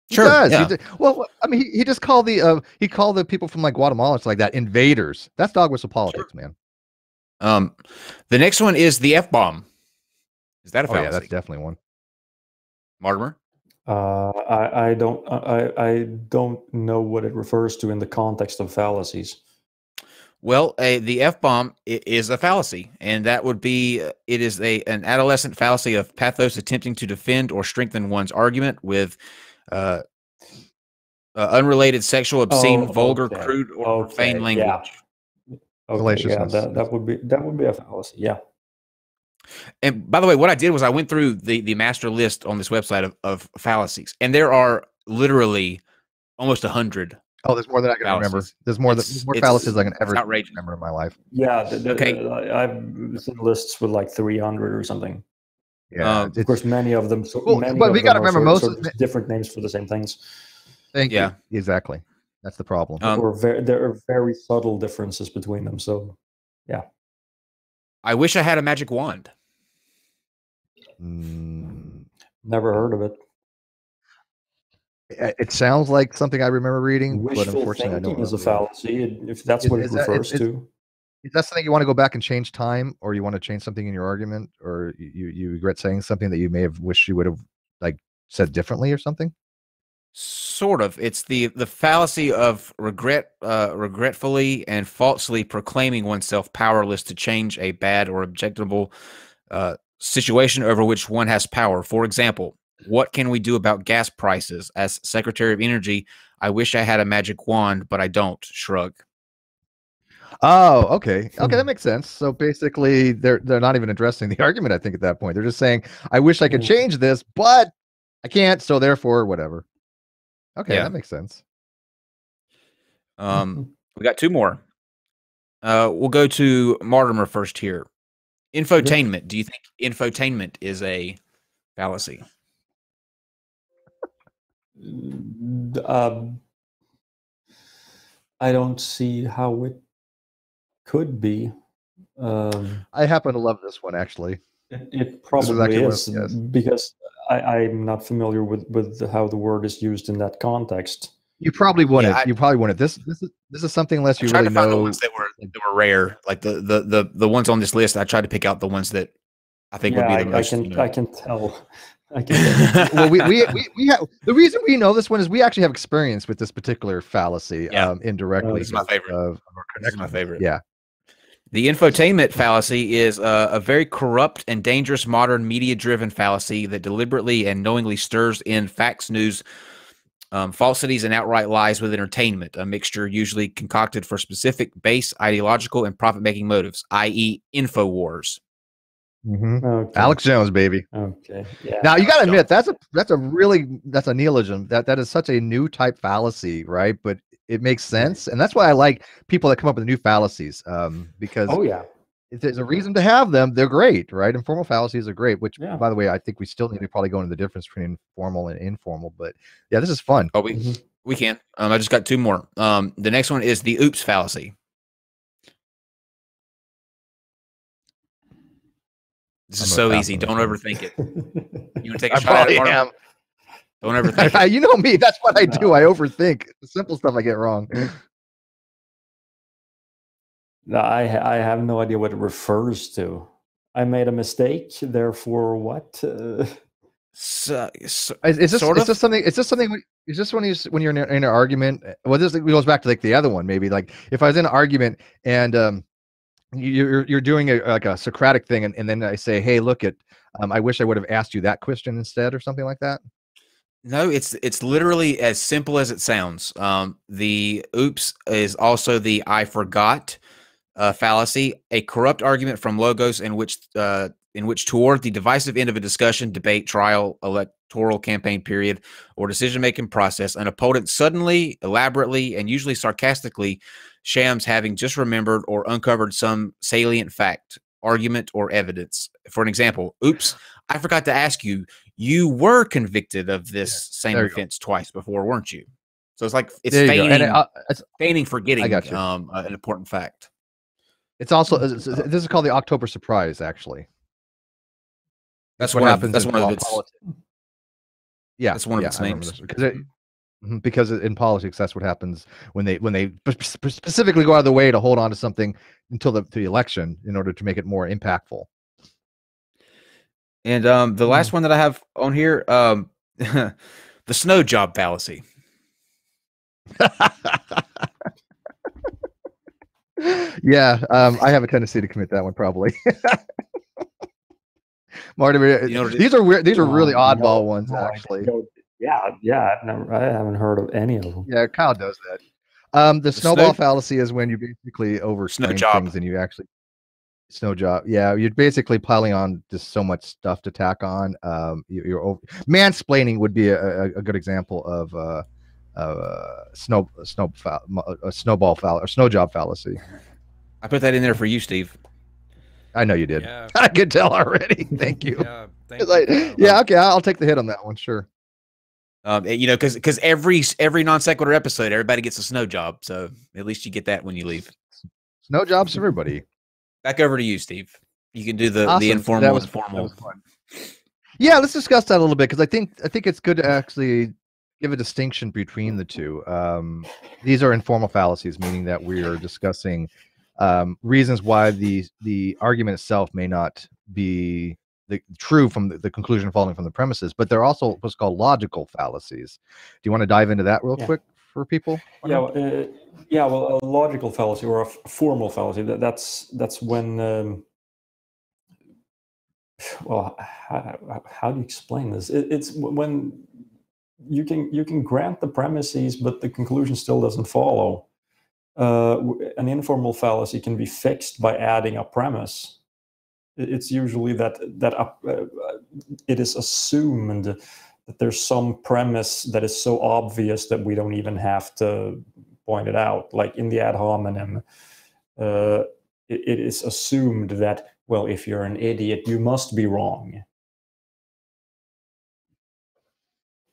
He does. Yeah. Well, I mean, he just called the people from like Guatemala, it's like that, invaders. That's dog whistle politics, man. The next one is the F-bomb. Is that a fallacy? Yeah, that's definitely one. Martymer? I don't know what it refers to in the context of fallacies. Well, the F-bomb is a fallacy, and that would be it is an adolescent fallacy of pathos attempting to defend or strengthen one's argument with unrelated, sexual, obscene, vulgar, crude, or profane language. That would be a fallacy. Yeah. And by the way, what I did was I went through the master list on this website of fallacies, and there are literally almost 100. Oh, there's more than I can remember. There's more fallacies I can ever remember in my life. Yeah. I've seen lists with like 300 or something. Yeah. Of course, many of them. But we got to remember most of different names for the same things. Thank you. Exactly. That's the problem. There are very subtle differences between them. So, yeah. I wish I had a magic wand. Never heard of it. It sounds like something I remember reading, but unfortunately, I don't know. Is a fallacy if that's what it refers to. Is that something you want to go back and change time, or you want to change something in your argument, or you regret saying something that you may have wished you would have like said differently or something? Sort of. It's the fallacy of regretfully and falsely proclaiming oneself powerless to change a bad or objectionable situation over which one has power. For example, what can we do about gas prices? As Secretary of Energy, I wish I had a magic wand, but I don't. Shrug. Oh, okay. Okay, that makes sense. So basically, they're not even addressing the argument, I think, at that point. They're just saying, I wish I could change this, but I can't, so therefore, whatever. Okay, that makes sense. We got two more. We'll go to Martymer first here. Infotainment. Do you think infotainment is a fallacy? I don't see how it could be. I happen to love this one, actually. It probably is, because I'm not familiar with how the word is used in that context. You probably wouldn't. You probably wouldn't. This is something unless you really know. The ones that were rare, like the ones on this list. I tried to pick out the ones that I think would be the most. I can tell. Well, we have the reason we know this one is we actually have experience with this particular fallacy indirectly. This is my favorite. This is my favorite. Yeah. The infotainment fallacy is a very corrupt and dangerous modern media-driven fallacy that deliberately and knowingly stirs in facts, news, falsities, and outright lies with entertainment, a mixture usually concocted for specific base ideological and profit-making motives, i.e. InfoWars. Okay. Alex Jones, baby. Okay. Yeah. Now you got to admit that's a neologism. That is such a new type fallacy, right? But it makes sense, and that's why I like people that come up with new fallacies, because if there's a reason to have them, they're great, right? Informal fallacies are great. Which, by the way, I think we still need to probably go into the difference between formal and informal. But yeah, this is fun. Oh, we can. I just got two more. The next one is the oops fallacy. This is so easy. Don't overthink it. You want to take a shot at it, Martin? Don't overthink it. You know me. That's what I do. I overthink. The simple stuff I get wrong. No, I have no idea what it refers to. I made a mistake. Therefore, what? Is this sort is of. this something? Is this something? Is this when you're in an argument? Well, this goes back to like the other one. Maybe like if I was in an argument and you're doing like a Socratic thing, and then I say, hey, look at, I wish I would have asked you that question instead, or something like that. No, it's literally as simple as it sounds. The oops is also the I forgot fallacy, a corrupt argument from logos in which toward the divisive end of a discussion, debate, trial, electoral campaign period, or decision-making process, an opponent suddenly, elaborately, and usually sarcastically shams having just remembered or uncovered some salient fact, argument, or evidence. For an example, oops, I forgot to ask you, you were convicted of this same offense twice before, weren't you? So it's like it's feigning forgetting an important fact. It's also this is called the October surprise. Actually, that's what happens. That's one of its. Yeah, that's one of its names. Because in politics, that's what happens when they specifically go out of their way to hold on to something until the election in order to make it more impactful. And the last one that I have on here, the snow job fallacy. Yeah, I have a tendency to commit that one probably. Martymer, these are weird. These are really oddball ones, actually. Yeah, I haven't heard of any of them. Yeah, Kyle does that. The snowball fallacy is when you basically overstrain things and you actually snow job. Yeah, you're basically piling on just so much stuff to tack on. Mansplaining would be a good example of snowball fallacy or snow job fallacy. I put that in there for you, Steve. I know you did. Yeah. I could tell already. Thank you. Yeah, thank you. Yeah, okay, I'll take the hit on that one. Sure. Because every non sequitur episode, everybody gets a snow job, so at least you get that when you leave. Snow jobs for everybody. Back over to you, Steve. You can do the informal and formal. Yeah, let's discuss that a little bit because I think it's good to actually give a distinction between the two. These are informal fallacies, meaning that we are discussing reasons why the argument itself may not be true from the conclusion following from the premises, but they're also what's called logical fallacies. Do you want to dive into that real quick for people? Well, a logical fallacy or a formal fallacy, that's when well, how do you explain this? It's when you can grant the premises, but the conclusion still doesn't follow. An informal fallacy can be fixed by adding a premise. It's usually that it is assumed that there's some premise that is so obvious that we don't even have to point it out. Like in the ad hominem, it is assumed that, well, if you're an idiot, you must be wrong.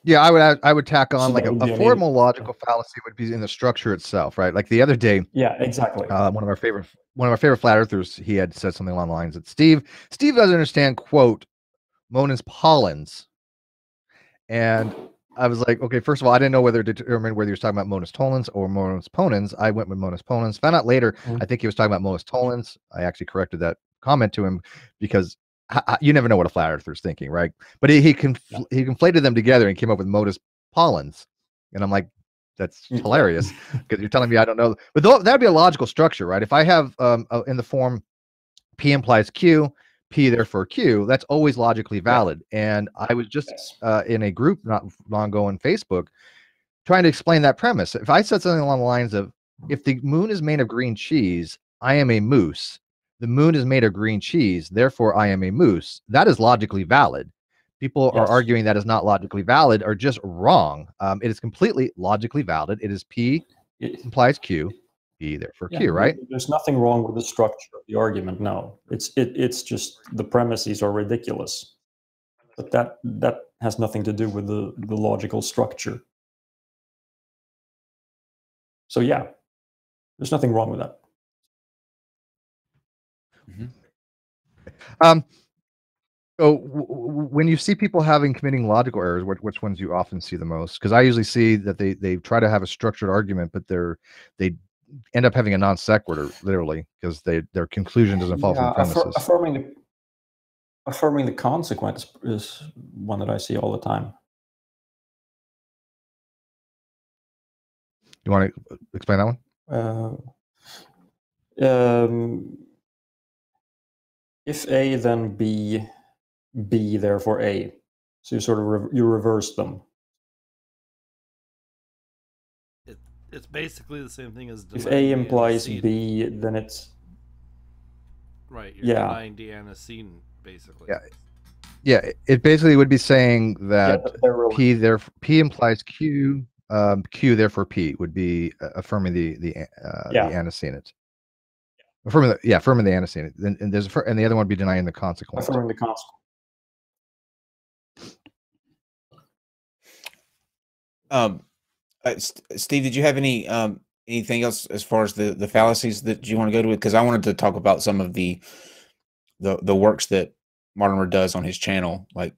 Yeah, I would tack on like a formal logical fallacy would be in the structure itself, right? Like the other day. Yeah, exactly. One of our favorite flat earthers, he had said something along the lines that Steve doesn't understand, quote, Monan's pollens. And I was like, okay, first of all, I didn't know whether to determine whether he was talking about Monus tollens or Monus ponens. I went with Monus ponens. Found out later, I think he was talking about Monus tollens. I actually corrected that comment to him because you never know what a flat earther's thinking, right? But he conflated them together and came up with Modus pollens. And I'm like, that's hilarious because you're telling me I don't know. But that'd be a logical structure, right? If I have in the form P implies Q, P therefore Q, that's always logically valid. And I was just in a group not long ago on Facebook trying to explain that premise. If I said something along the lines of, if the moon is made of green cheese, I am a moose. The moon is made of green cheese, therefore I am a moose. That is logically valid. People are arguing that is not logically valid are just wrong. It is completely logically valid. It is P implies Q, P therefore Q, right? There's nothing wrong with the structure of the argument. No, it's just the premises are ridiculous. But that has nothing to do with the logical structure. So yeah, there's nothing wrong with that. So when you see people committing logical errors, which ones you often see the most? Because I usually see that they try to have a structured argument, but they end up having a non sequitur, literally, because their conclusion doesn't fall from the premises. Affirming the consequence is one that I see all the time. You want to explain that one? If A, then B, B, therefore A. So you sort of you reverse them. It's basically the same thing as If denying A implies the B, then it's right. You're yeah. denying the antecedent, basically. Yeah. Yeah, it basically would be saying that P implies Q, Q therefore P would be affirming the antecedent. Affirming the antecedent. And there's and the other one would be denying the consequence. Affirming the consequence. Steve, did you have any anything else as far as the fallacies that you want to go to? Because I wanted to talk about some of the works that Martymer does on his channel, like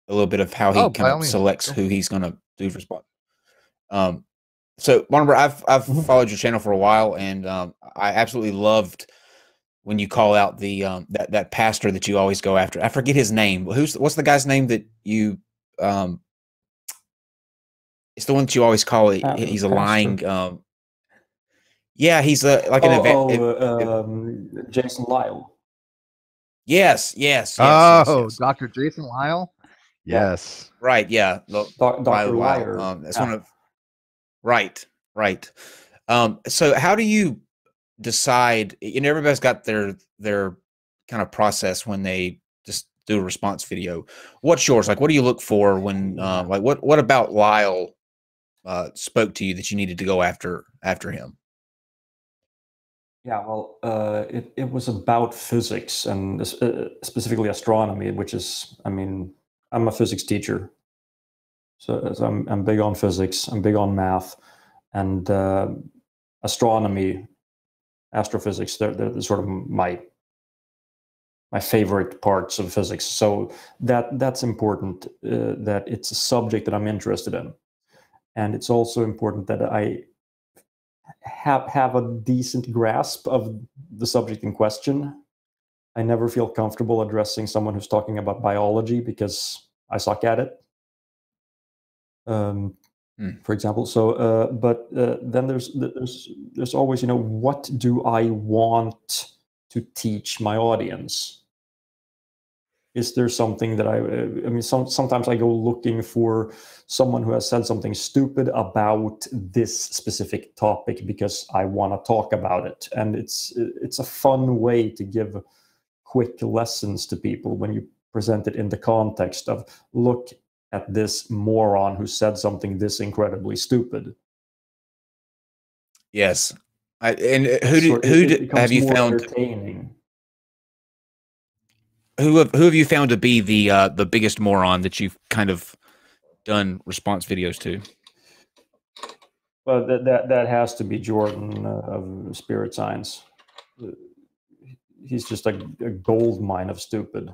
a little bit of how he kind of selects who he's going to do response. So Martymer, I've followed your channel for a while, and I absolutely loved when you call out the that pastor that you always go after. I forget his name. What's the guy's name that you it's the one that you always call it. He's a lying. Yeah, he's like an event. Jason Lyle. Yes. Dr. Jason Lyle. Yes. Right. Yeah. Dr. Liar. That's one of. Right. So how do you decide? Everybody's got their kind of process when they just do a response video. What's yours? Like, what do you look for when? Like, what about Lyle spoke to you that you needed to go after him? Yeah, well, it was about physics and specifically astronomy, which is, I mean, I'm a physics teacher, so I'm big on physics, I'm big on math, and astronomy, astrophysics. They're sort of my favorite parts of physics. So that's important. That it's a subject that I'm interested in, and it's also important that I have a decent grasp of the subject in question. I never feel comfortable addressing someone who's talking about biology because I suck at it. For example. So, but then there's always, what do I want to teach my audience? Is there something that I mean, sometimes I go looking for someone who has said something stupid about this specific topic because I want to talk about it. And it's a fun way to give quick lessons to people when you present it in the context of, look at this moron who said something this incredibly stupid. Yes. And who have you found entertaining? Who have you found to be the biggest moron that you've kind of done response videos to? Well, that has to be Jordan of Spirit Science. He's just a gold mine of stupid.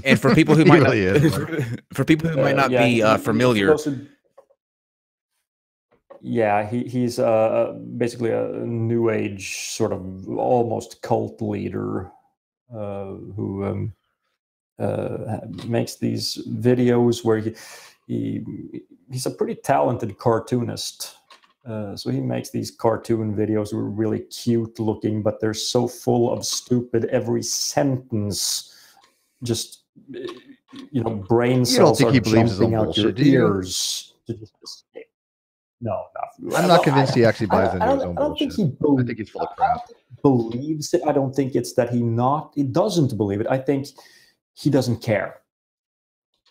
And for people who might for people who might not be familiar, he's basically a new age sort of almost cult leader. Who makes these videos where he's a pretty talented cartoonist. So he makes these cartoon videos who are really cute looking, but they're so full of stupid. Every sentence, just brain cells are jumping out your ears. No, I'm not convinced he actually buys into his own bullshit. I think he's full of crap. Believes it. I don't think it's that he doesn't believe it. I think he doesn't care.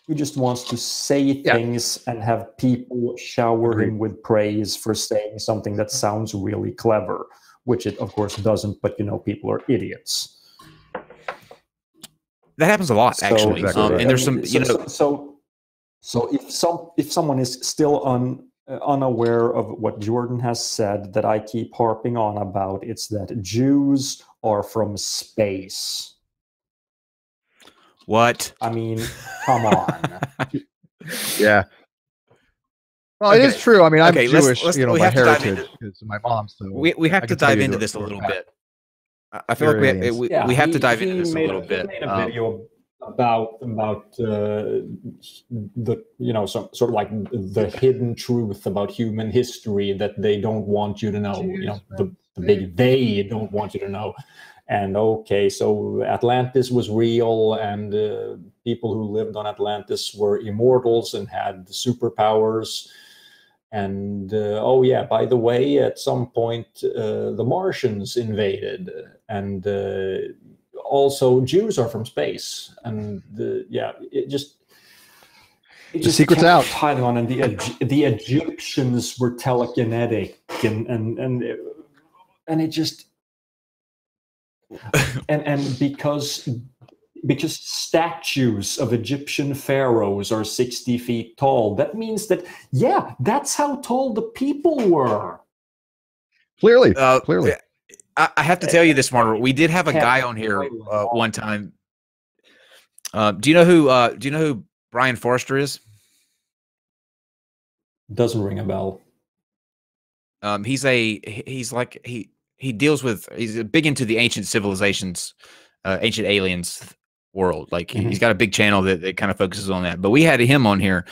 He just wants to say things and have people shower him with praise for saying something that sounds really clever, which it of course doesn't, but people are idiots. That happens a lot, actually. And there's some, So if someone is still unaware of what Jordan has said that I keep harping on about, it's that Jews are from space. What? I mean, come on. Yeah. Well, it is true. I mean, I'm Jewish, by heritage because my mom. So we have to dive into this a little bit. I feel like aliens. we have to dive into he this a made little bit. He made a video about the sort of like the hidden truth about human history that they don't want you to know. The big they don't want you to know. And okay, so Atlantis was real, and people who lived on Atlantis were immortals and had superpowers. And oh yeah, by the way, at some point the Martians invaded, and also Jews are from space, and yeah, it just the secret's out. Piling on, and the Egyptians were telekinetic, and it just and because statues of Egyptian pharaohs are 60 feet tall, that means that, yeah, that's how tall the people were. Clearly. I have to tell you this, Martyr. We did have a guy on here one time. Do you know who Brian Forrester is? Doesn't ring a bell. He's big into the ancient civilizations, ancient aliens world. Like he's got a big channel that kind of focuses on that. But we had him on here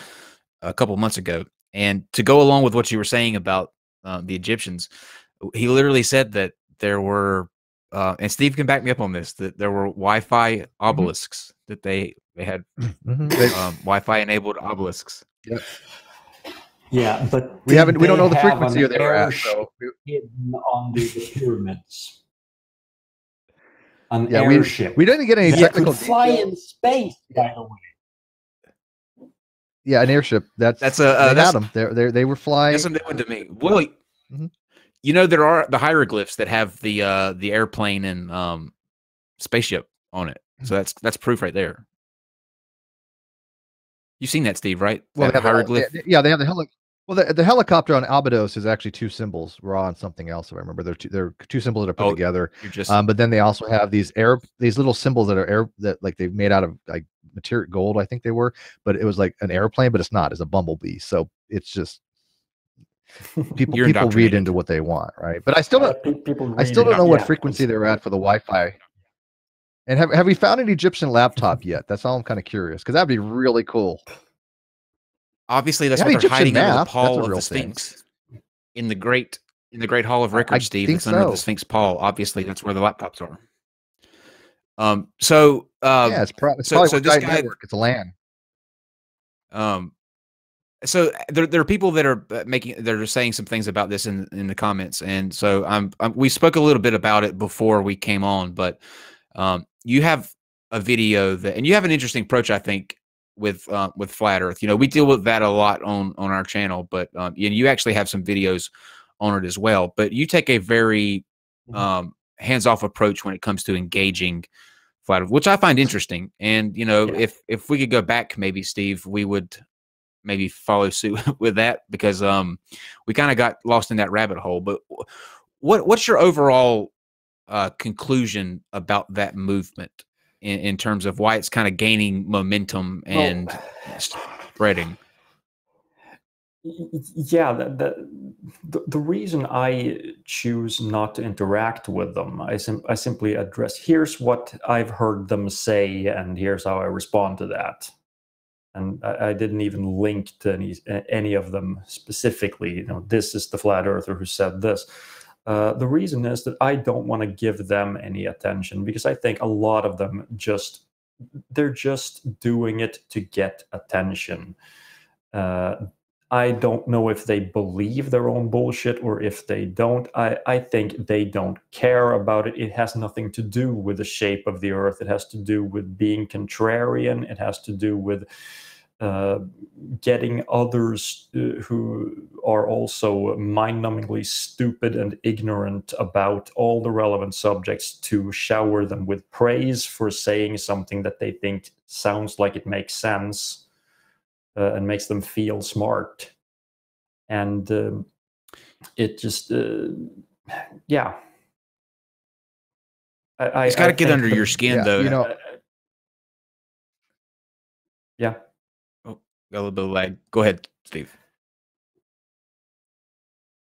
a couple of months ago, and to go along with what you were saying about the Egyptians, he literally said that there were, and Steve can back me up on this, that there were Wi-Fi obelisks, that they had Wi-Fi enabled obelisks. Yep. Yeah, but we don't know the frequency they were at. So hidden under the pyramids. An yeah, airship. we didn't get any technical could fly in space, by the way. Yeah, an airship. They had them. They were flying. That's a new one to me. Well, you know, there are the hieroglyphs that have the airplane and spaceship on it. So that's proof right there. You've seen that, Steve, right? Well, that hieroglyph. they have the helicopter on Abydos is actually two symbols. We're on something else, if I remember. They're two symbols that are put together. But then they also have these little symbols that like they've made out of like material gold, I think they were. But it was like an airplane, but it's not. It's a bumblebee. So it's just people read into what they want, right? But I still don't know what frequency they're at for the Wi-Fi. And have we found an Egyptian laptop yet? That's all I'm kind of curious, because that'd be really cool. Obviously, that's what they're hiding under the pall of the Sphinx in the great Hall of Records, Steve. It's under the Sphinx pall. Obviously, that's where the laptops are. Yeah, it's probably this guy. Network. It's a LAN. So there are people that are saying some things about this in the comments, and so we spoke a little bit about it before we came on, but you have a video and you have an interesting approach, I think, with Flat Earth. You know, we deal with that a lot on our channel, but you actually have some videos on it as well. But you take a very hands-off approach when it comes to engaging Flat Earth, which I find interesting. And if we could go back, maybe Steve, we would maybe follow suit with that, because we kind of got lost in that rabbit hole. But what's your overall conclusion about that movement in terms of why it's kind of gaining momentum and spreading? Yeah, the reason I choose not to interact with them, I simply address, here's what I've heard them say, and here's how I respond to that. And I didn't even link to any of them specifically. This is the flat earther who said this. The reason is that I don't want to give them any attention, because I think a lot of them they're just doing it to get attention. I don't know if they believe their own bullshit or if they don't. I think they don't care about it. It has nothing to do with the shape of the earth. It has to do with being contrarian. It has to do with getting others who are also mind-numbingly stupid and ignorant about all the relevant subjects to shower them with praise for saying something that they think sounds like it makes sense and makes them feel smart. And it just, yeah. It's got to get under your skin, though. Yeah. Oh, got a little bit of lag. Go ahead, Steve.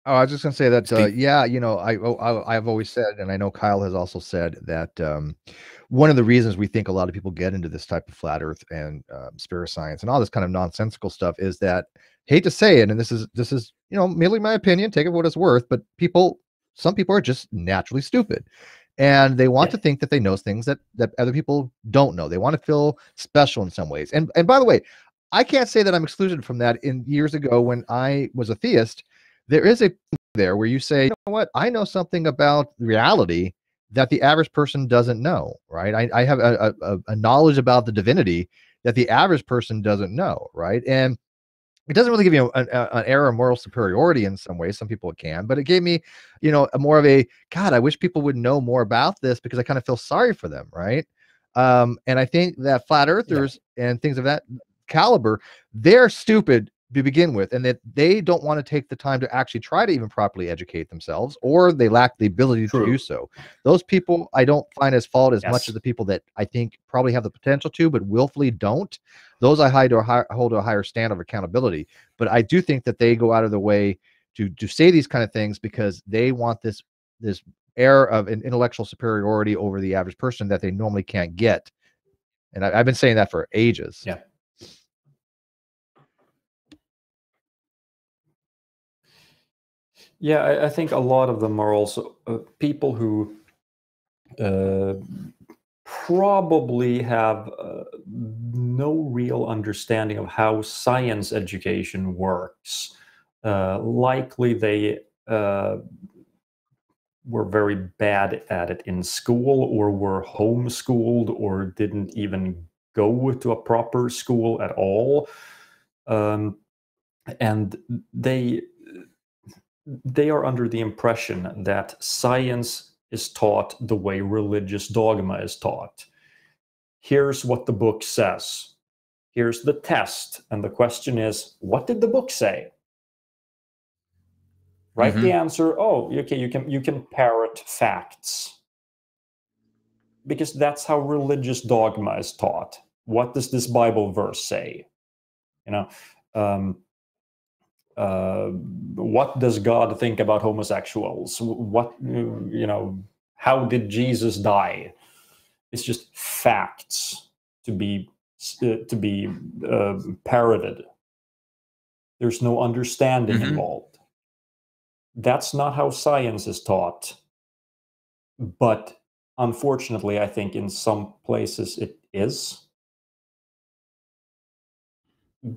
Oh, I was just gonna say that, Steve? yeah, I've always said, and I know Kyle has also said that one of the reasons we think a lot of people get into this type of flat Earth and spirit science and all this kind of nonsensical stuff is that, hate to say it, and this is merely my opinion, take it for what it's worth, but some people are just naturally stupid, and they want Yeah. to think that they know things that other people don't know. They want to feel special in some ways. And by the way, I can't say that I'm excluded from that. In years ago when I was a theist, there is a there where you say, you know what, I know something about reality that the average person doesn't know, right? I have a knowledge about the divinity that the average person doesn't know, right? And it doesn't really give you an air of moral superiority in some ways. Some people it can, but it gave me, a more of a, God, I wish people would know more about this because I kind of feel sorry for them, right? And I think that flat earthers and things of that caliber, they're stupid to begin with, and that they don't want to take the time to actually try to even properly educate themselves, or they lack the ability to do so. Those people I don't find as fault as much as the people that I think probably have the potential to, but willfully don't. Those I hold to a higher standard of accountability. But I do think that they go out of their way to say these kind of things because they want this air of an intellectual superiority over the average person that they normally can't get. And I've been saying that for ages. Yeah. Yeah, I think a lot of them are also people who probably have no real understanding of how science education works. Likely they were very bad at it in school, or were homeschooled, or didn't even go to a proper school at all. And they are under the impression that science is taught the way religious dogma is taught. Here's what the book says. Here's the test. And the question is, what did the book say? Write the answer. Oh, okay, you can parrot facts. Because that's how religious dogma is taught. What does this Bible verse say? What does God think about homosexuals? How did Jesus die? It's just facts to be parroted. There's no understanding involved. That's not how science is taught. But unfortunately, I think in some places it is.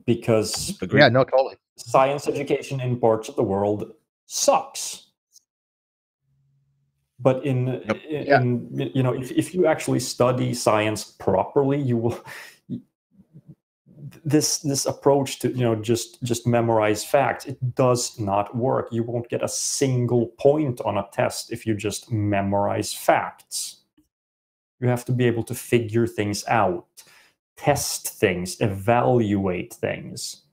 Because yeah, no, totally. Science education in parts of the world sucks. But if you actually study science properly, you will this approach to just memorize facts, it does not work. You won't get a single point on a test if you just memorize facts. You have to be able to figure things out, test things, evaluate things.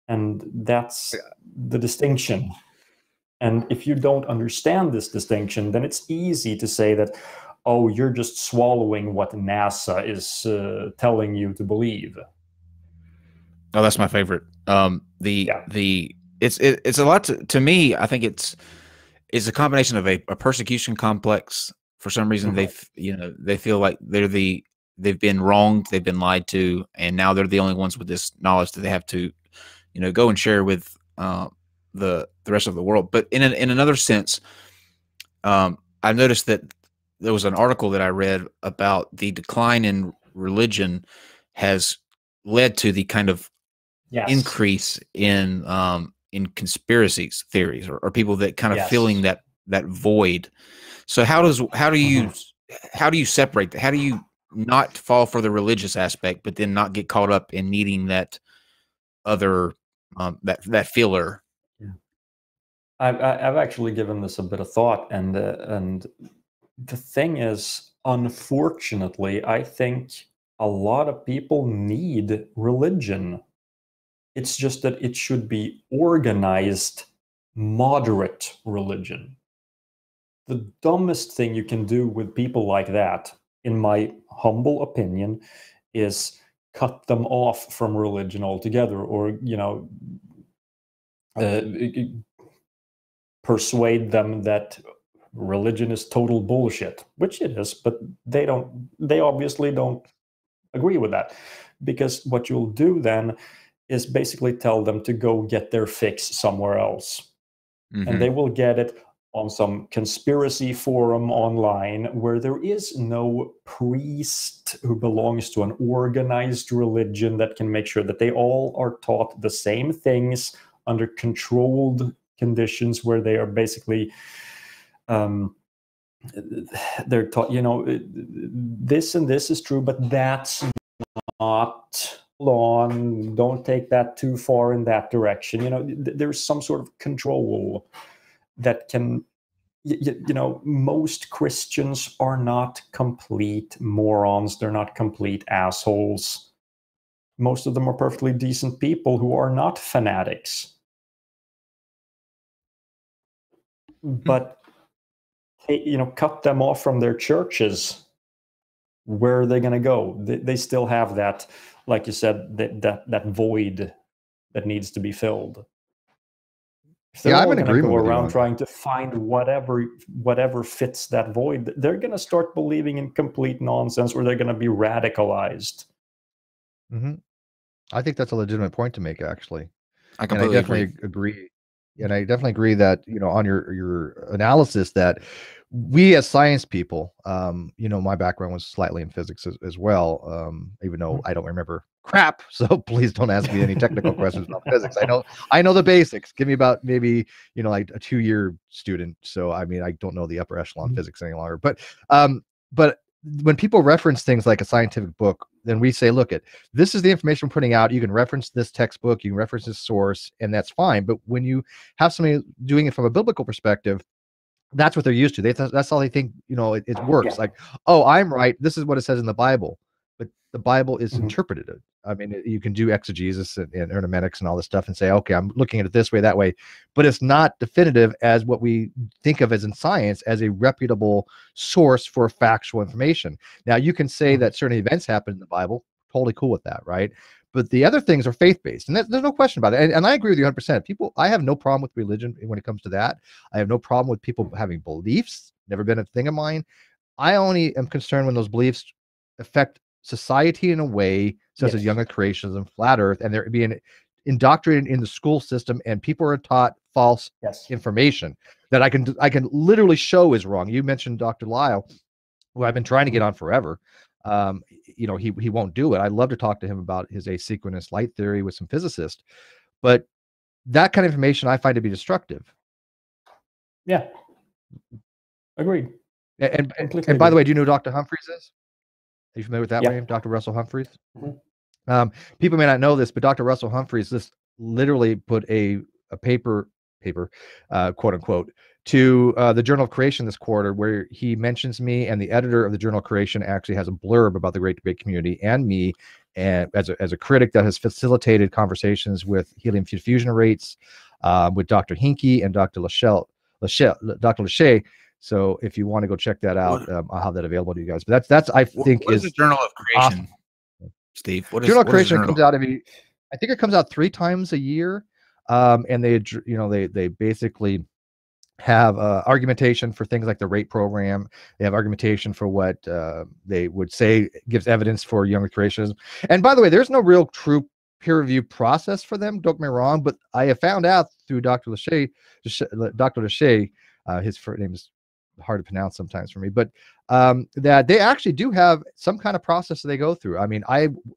And that's the distinction. And if you don't understand this distinction, then it's easy to say that, oh, you're just swallowing what NASA is telling you to believe. Oh, that's my favorite. It's a lot to me. I think it's a combination of a persecution complex. For some reason, they feel like they've been wronged, they've been lied to, and now they're the only ones with this knowledge that they have to go and share with the rest of the world. But in another sense, I've noticed that there was an article that I read about the decline in religion has led to the kind of increase in conspiracies theories, or people that kind of filling that void. So how do you separate that? How do you not fall for the religious aspect, but then not get caught up in needing that other that filler? Yeah. I've actually given this a bit of thought, and the thing is, unfortunately, I think a lot of people need religion. It's just that it should be organized, moderate religion. The dumbest thing you can do with people like that, in my humble opinion, is cut them off from religion altogether, or persuade them that religion is total bullshit, which it is, but they obviously don't agree with that, because what you'll do then is basically tell them to go get their fix somewhere else. And they will get it on some conspiracy forum online where there is no priest who belongs to an organized religion that can make sure that they all are taught the same things under controlled conditions, where they are basically they're taught, this and this is true, but that's not. Hold on, don't take that too far in that direction. There's some sort of control that can, most Christians are not complete morons. They're not complete assholes. Most of them are perfectly decent people who are not fanatics. But, cut them off from their churches. Where are they going to go? They still have that, like you said, that void that needs to be filled. If they're all going to go around trying to find whatever fits that void, they're going to start believing in complete nonsense, or they're going to be radicalized. I think that's a legitimate point to make, actually. I completely agree. And I definitely agree that, on your analysis, that we as science people, my background was slightly in physics as well, even though I don't remember crap. So please don't ask me any technical questions about physics. I know the basics. Give me about maybe, like a 2-year student. So, I mean, I don't know the upper echelon physics any longer, but when people reference things like a scientific book, then we say, look, this is the information we're putting out. You can reference this textbook, you can reference this source, and that's fine. But when you have somebody doing it from a biblical perspective, that's what they're used to. That's all they think, it works. Yeah. Like, oh, I'm right. This is what it says in the Bible. But the Bible is interpreted. I mean, you can do exegesis and hermeneutics and all this stuff and say, okay, I'm looking at it this way, that way. But it's not definitive as what we think of as in science as a reputable source for factual information. Now, you can say that certain events happen in the Bible. Totally cool with that, right? But the other things are faith-based, and there's no question about it. And I agree with you 100%. I have no problem with religion when it comes to that. I have no problem with people having beliefs. Never been a thing of mine. I only am concerned when those beliefs affect society in a way such as young earth creationism, flat earth, and they're being indoctrinated in the school system, and people are taught false information that I can literally show is wrong. You mentioned Dr. Lyle, who I've been trying to get on forever. He won't do it. I'd love to talk to him about his asynchronous light theory with some physicists, but that kind of information I find to be destructive. Yeah, agreed. And by the way, do you know who Dr. Humphreys is? Are you familiar with that name, Dr. Russell Humphreys? People may not know this, but Dr. Russell Humphreys just literally put a paper, quote unquote, to the Journal of Creation this quarter, where he mentions me, and the editor of the Journal of Creation actually has a blurb about the Great Debate community and me, and as a critic that has facilitated conversations with helium fusion rates, with Dr. Hinkie and Dr. Lachey. So if you want to go check that out, I'll have that available to you guys. But that's I think what is the Journal of Creation, awesome. Steve? Journal of Creation comes out I think it comes out 3 times a year, and they basically have argumentation for things like the rate program. They have argumentation for what they would say gives evidence for young creationism. And by the way, there's no real true peer review process for them. Don't get me wrong, but I have found out through Dr. Lachey, his first name is hard to pronounce sometimes for me, but that they actually do have some kind of process that they go through. I mean,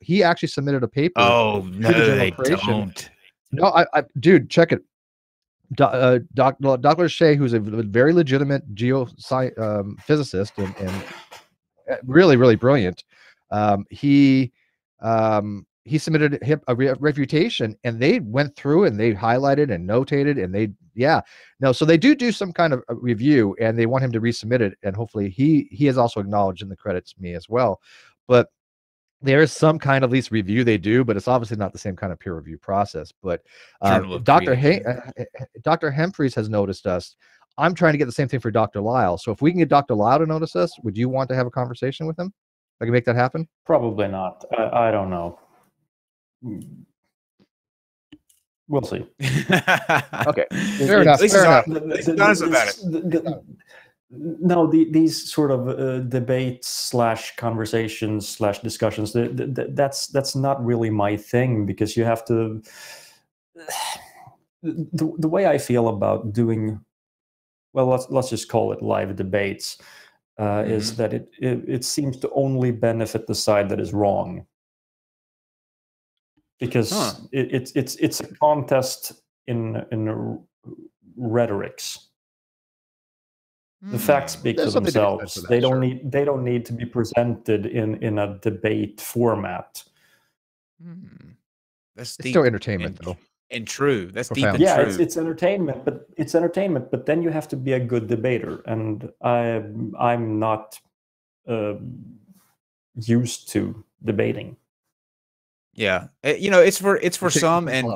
he actually submitted a paper. Oh no, they don't. No, dude, check it. Dr. Lachey, who's a very legitimate physicist and really, really brilliant, he submitted a refutation, and they went through and they highlighted and notated, and so they do some kind of a review, and they want him to resubmit it, and hopefully he has also acknowledged in the credits me as well, but there is some kind of at least review they do, but it's obviously not the same kind of peer review process. But Dr. Humphreys has noticed us. I'm trying to get the same thing for Dr. Lyle. So if we can get Dr. Lyle to notice us, would you want to have a conversation with him? I can make that happen? Probably not. I don't know. We'll see. Okay, Fair enough. Fair enough. He's honest about it. No, these sort of debates / conversations / discussions, that's not really my thing, because you have to. The way I feel about doing, well, let's just call it live debates, is that it seems to only benefit the side that is wrong, because it's a contest in rhetorics. The facts speak for themselves. They don't need to be presented in a debate format. That's It's still entertainment, though. And true. That's Profound. deep and Yeah, true. it's entertainment, but then you have to be a good debater, and I'm not used to debating. Yeah, it's for some, and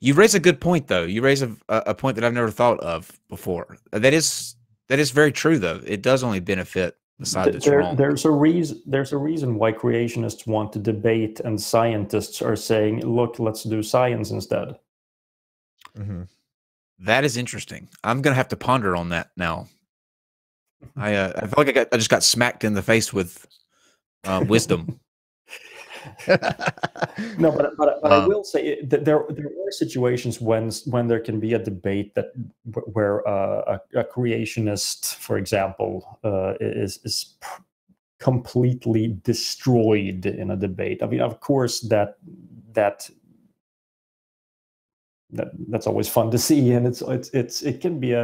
you raise a good point, though. You raise a point that I've never thought of before. That is very true, though. It does only benefit the side that's wrong. There's a reason why creationists want to debate, and scientists are saying, "Look, let's do science instead." That is interesting. I'm gonna have to ponder on that now. I feel like I just got smacked in the face with wisdom. No, but I will say that there are situations when there can be a debate where a creationist, for example, is completely destroyed in a debate. I mean, of course, that's always fun to see, and it can be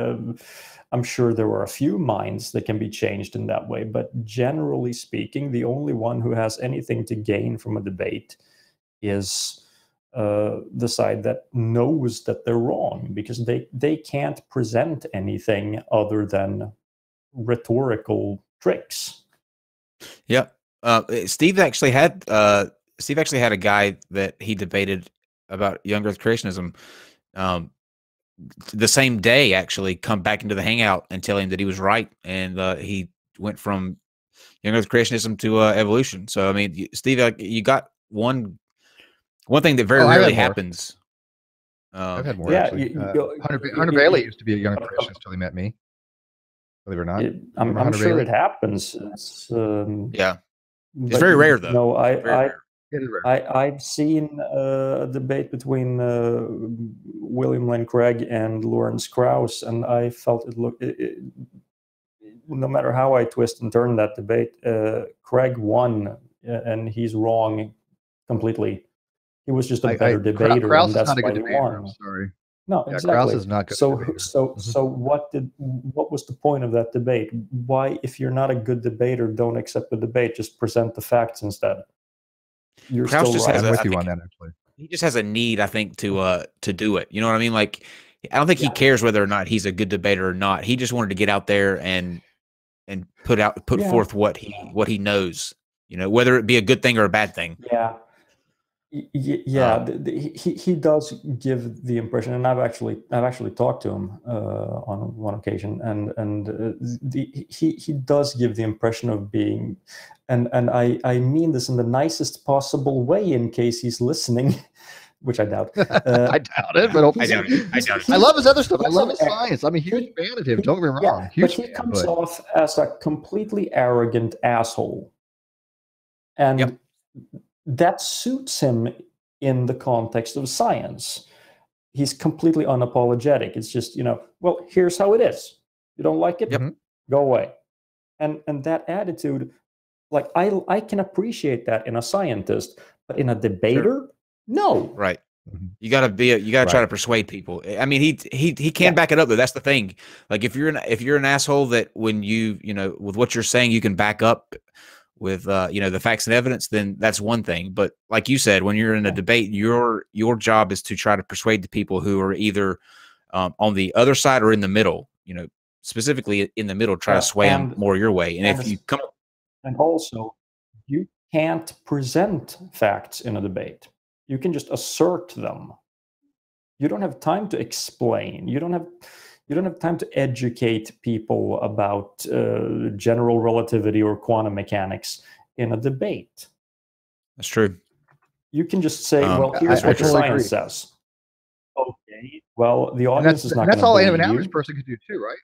I'm sure there are a few minds that can be changed in that way, but generally speaking, the only one who has anything to gain from a debate is the side that knows that they're wrong, because they can't present anything other than rhetorical tricks. Yep. Steve actually had a guy that he debated about young Earth creationism. The same day, actually, come back into the hangout and tell him that he was right, and he went from young Earth creationism to evolution. So, I mean, Steve, you got one thing that very rarely happens. I've had more. Yeah, actually. Hunter Bailey used to be a young creationist until he met me. Believe it or not, I'm sure Bailey? it happens. It's very rare, though. No, It is rare. I've seen a debate between William Lane Craig and Lawrence Krauss, and I felt no matter how I twist and turn that debate, Craig won, and he's wrong completely. He was just a better debater, Krauss and that's is not a why good he debater. won. I'm sorry. No, Yeah, exactly. Krauss is not good. So what was the point of that debate? Why, if you're not a good debater, don't accept the debate. Just present the facts instead. You're Krauss still just right. has I'm with you on that, actually. He just has a need, I think, to do it. You know what I mean? Like, I don't think he cares whether or not he's a good debater or not. He just wanted to get out there and put forth what he knows. You know, whether it be a good thing or a bad thing. Yeah. He does give the impression, and I've actually talked to him on one occasion, and he does give the impression of being, and I mean this in the nicest possible way, in case he's listening, which I doubt. I doubt it, but I doubt it. I love his other stuff. I love his science. I'm a huge fan of him. Don't get me wrong. Yeah, Huge but he fan, comes off as a completely arrogant asshole, and that suits him in the context of science. He's completely unapologetic. It's just, well, here's how it is. You don't like it? Go away. And that attitude, like, I can appreciate that in a scientist, but in a debater, no. Right. You gotta try to persuade people. I mean, he can back it up, though. That's the thing. Like, if you're an asshole that when with what you're saying, you can back up with the facts and evidence, then that's one thing. But like you said, when you're in a debate, your job is to try to persuade the people who are either on the other side or in the middle. Specifically in the middle, try to sway them more your way. And if you come, and also, you can't present facts in a debate. You can just assert them. You don't have time to explain. You don't have time to educate people about general relativity or quantum mechanics in a debate. That's true. You can just say, well, I here's what the totally agree. science says. Okay. Well, the And audience is not that's going all to an believe average you. person could do too, right?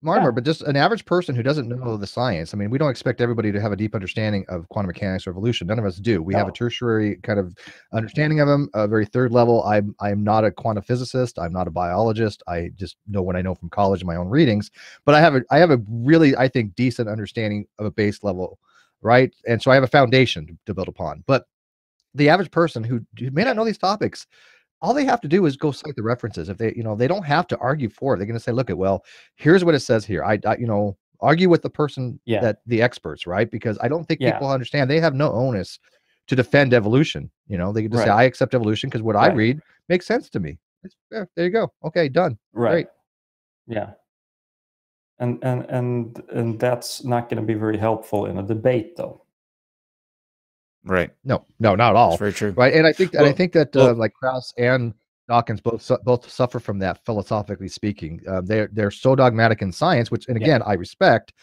Martymer, but just an average person who doesn't know the science. I mean, we don't expect everybody to have a deep understanding of quantum mechanics or evolution. None of us do. We have a tertiary kind of understanding of them, a very third level. I'm not a quantum physicist. I'm not a biologist. I just know what I know from college and my own readings. But I have a really, I think, decent understanding of a base level, right? And so I have a foundation to build upon. But the average person who may not know these topics, all they have to do is go cite the references. If they, they don't have to argue for it. They're going to say, look, well, here's what it says here. I argue with the person that the experts, right? Because I don't think people understand. They have no onus to defend evolution. They can just say, I accept evolution because what I read makes sense to me. It's fair. There you go. Okay, done. Great. Yeah. And that's not going to be very helpful in a debate, though. Right. No, not at all. That's very true. Right. And I think that like Krauss and Dawkins both suffer from that, philosophically speaking. They're so dogmatic in science, which, and again, I respect,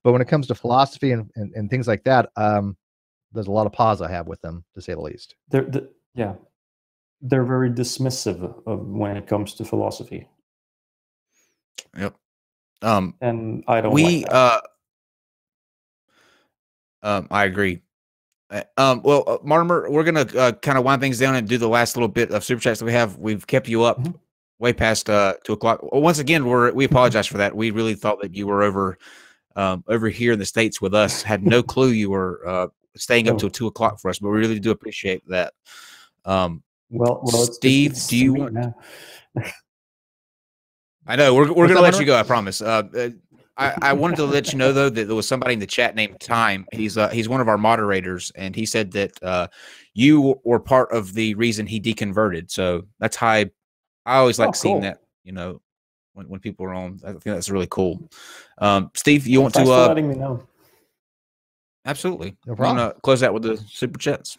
but when it comes to philosophy and things like that, there's a lot of pause I have with them, to say the least. They're very dismissive of when it comes to philosophy. Yep. And I don't like that. I agree. Well, Martymer, we're gonna kind of wind things down and do the last little bit of super chats that we have. We've kept you up way past 2 o'clock. Well, once again, we apologize for that. We really thought that you were over here in the States with us. Had no clue you were staying up till 2 o'clock for us, but we really do appreciate that. Well, Steve, do you want? I know we're gonna let you go. I promise. I wanted to let you know, though, that there was somebody in the chat named Time. He's one of our moderators, and he said that you were part of the reason he deconverted. So that's how I always like seeing that, when people are on. I think that's really cool. Steve, you want Thanks to for letting me know? Absolutely. No problem. You want to close out with the super chats?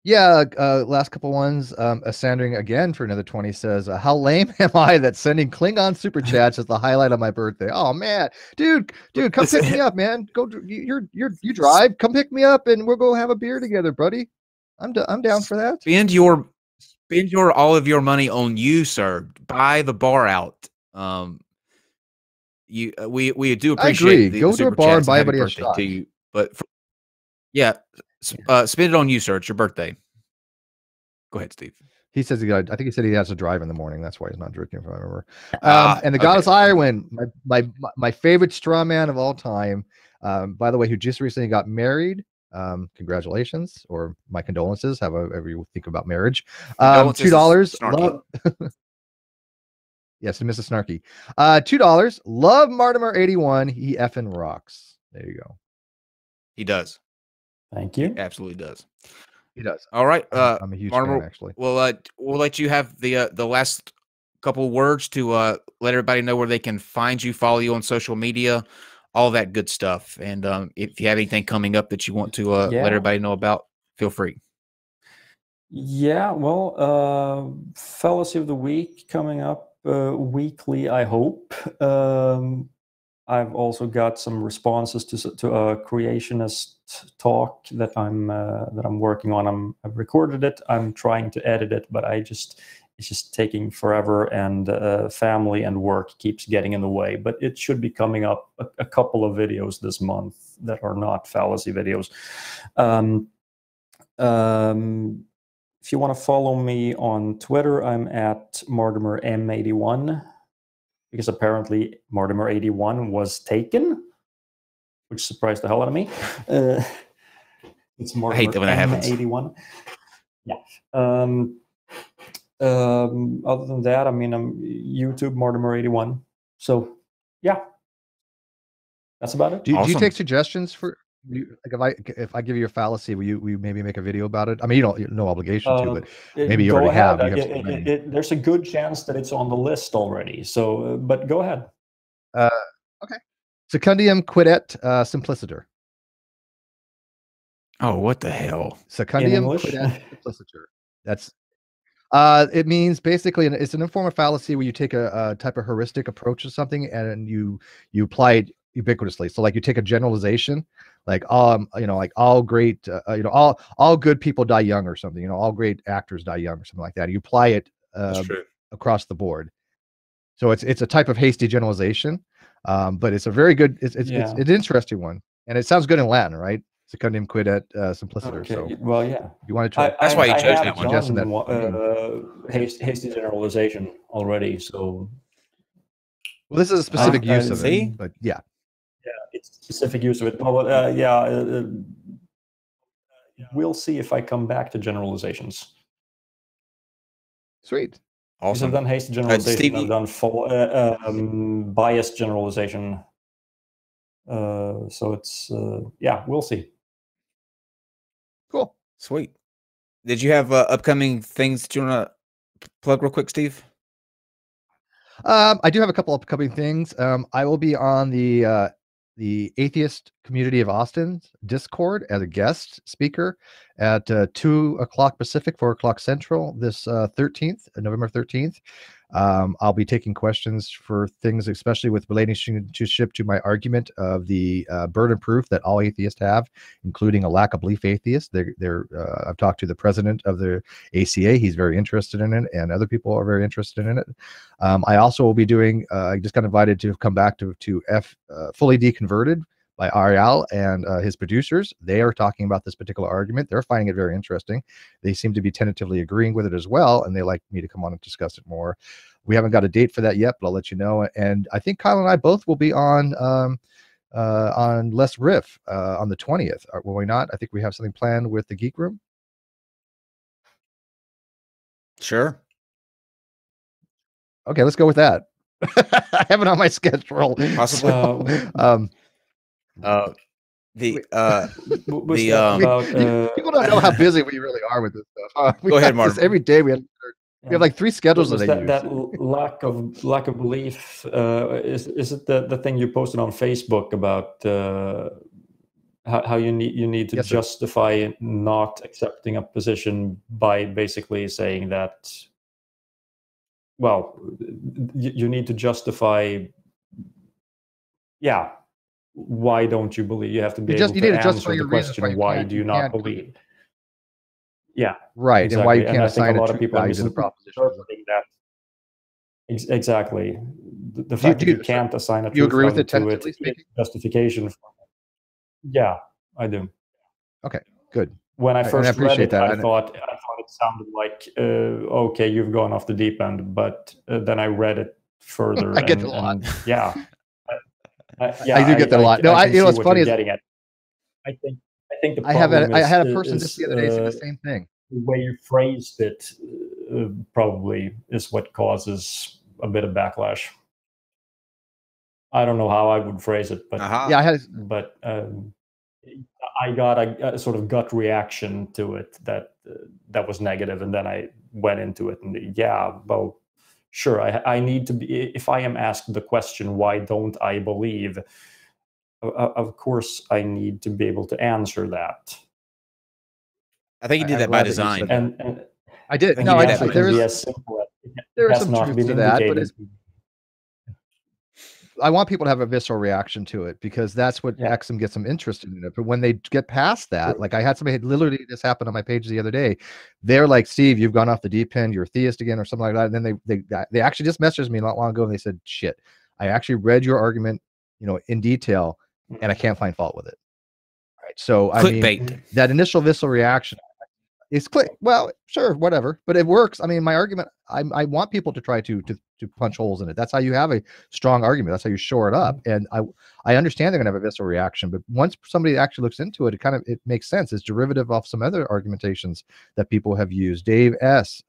Yeah, last couple ones. Sandring again for another 20 says, how lame am I that sending Klingon super chats is the highlight of my birthday? Oh man, dude, come pick me up, man. Go, you drive. Come pick me up, and we'll go have a beer together, buddy. I'm down for that. Spend your all of your money on you, sir. Buy the bar out. We do appreciate. Go to a bar and buy everybody a shot. To you, but spend it on you, sir. It's your birthday. Go ahead, Steve. He says I think he said he has to drive in the morning. That's why he's not drinking, if I remember. And the Goddess Irwin, my favorite straw man of all time. By the way, who just recently got married. Congratulations, or my condolences, however you think about marriage. $2. Love yes, Mrs. Snarky. $2. Love Martymer81. He effing rocks. There you go. He does. Thank you. He absolutely does. He does. All right. I'm a huge fan, actually. We'll let you have the last couple words to let everybody know where they can find you, follow you on social media, all that good stuff. And if you have anything coming up that you want to let everybody know about, feel free. Yeah, well, Fallacy of the Week coming up weekly, I hope. I've also got some responses to a creationist talk that I'm working on. I've recorded it. I'm trying to edit it, but it's just taking forever, and family and work keeps getting in the way. But it should be coming up a couple of videos this month that are not fallacy videos. If you want to follow me on Twitter, I'm at Martymer81. Because apparently Martymer81 was taken, which surprised the hell out of me. It's Martymer I hate that when that happens. 81. Yeah. Other than that, I mean, I'm YouTube Martymer81. So, yeah, that's about it. Do you take suggestions for? Like if I give you a fallacy, will you maybe make a video about it? I mean, you don't, no obligation to, but maybe you already have. There's a good chance that it's on the list already. So, but go ahead. Okay. Secundium quidet simpliciter. Oh, what the hell? Secundium quidet simpliciter. That's. It means basically it's an informal fallacy where you take a type of heuristic approach to something and you apply it ubiquitously. So like you take a generalization, like like all great all good people die young or something, all great actors die young or something like that. You apply it That's true. across the board. So it's a type of hasty generalization, but it's a very good, it's an interesting one, and it sounds good in Latin, right? Secundum quid et simpliciter. Okay. So Well, yeah. you want to try. That's why you I chose have that one. Suggesting that hasty generalization already. So Well, this is a specific I use of see. it, but yeah. Yeah, it's specific use of it. Well, we'll see if I come back to generalizations. Sweet. Because Awesome. I've done hasty generalization. Steve, I've done biased generalization. So it's yeah, we'll see. Cool. Sweet. Did you have upcoming things that you want to plug real quick, Steve? I do have a couple upcoming things. I will be on the Atheist Community of Austin's Discord as a guest speaker at 2 o'clock Pacific, 4 o'clock Central, this 13th, November 13th. I'll be taking questions for things, especially with relationship to my argument of the burden proof that all atheists have, including a lack of belief atheists. I've talked to the president of the ACA. He's very interested in it, and other people are very interested in it. I also will be doing, I just got invited to come back to Fully Deconverted by Ariel and his producers. They are talking about this particular argument. They're finding it very interesting. They seem to be tentatively agreeing with it as well, and they like me to come on and discuss it more. We haven't got a date for that yet, but I'll let you know. And I think Kyle and I both will be on Less Riff on the 20th. Will we not? I think we have something planned with the Geek Room. Sure. Okay, let's go with that. I have it on my schedule. Possibly. People don't know how busy we really are with this stuff. Go ahead, Martin. Every day we have like 3 schedules Was that I use. That lack of belief is it the thing you posted on Facebook about how you need to justify not accepting a position by basically saying that, well, you need to justify, yeah, why don't you believe? You have to be able to answer the question, why do you not believe? Yeah, right. Exactly. And why you can't and I think assign a lot of people are value to the proposition. Exactly. The fact that you can't assign a truth agree with it, to it is justification. Yeah, I do. Okay, good. When I first read it, I thought it sounded like, okay, you've gone off the deep end. But then I read it further. I get that a lot. Yeah. I do get that a lot. No, what's funny is getting at. I think the I had a person just the other day say the same thing. The way you phrased it probably is what causes a bit of backlash. I don't know how I would phrase it, but but I got a sort of gut reaction to it that was negative, and then I went into it and well, sure, I need to be, if I am asked the question, why don't I believe? Of course, I need to be able to answer that. I think you did that by design. And I did. No, actually, there is some truth to that, but I want people to have a visceral reaction to it, because that's what makes them get some interest in it. But when they get past that, like I had somebody literally this happened on my page the other day. They're like, Steve, you've gone off the deep end. You're a theist again, or something like that. And then they actually just messaged me not long ago, and they said, shit, I actually read your argument, in detail, and I can't find fault with it. All right. So clickbait. That initial visceral reaction is well, sure, whatever, but it works. I mean, my argument, I want people to try to punch holes in it. That's how you have a strong argument. That's how you shore it up. And I understand they're gonna have a visceral reaction, but once somebody actually looks into it, it makes sense. It's derivative of some other argumentations that people have used. Dave S.,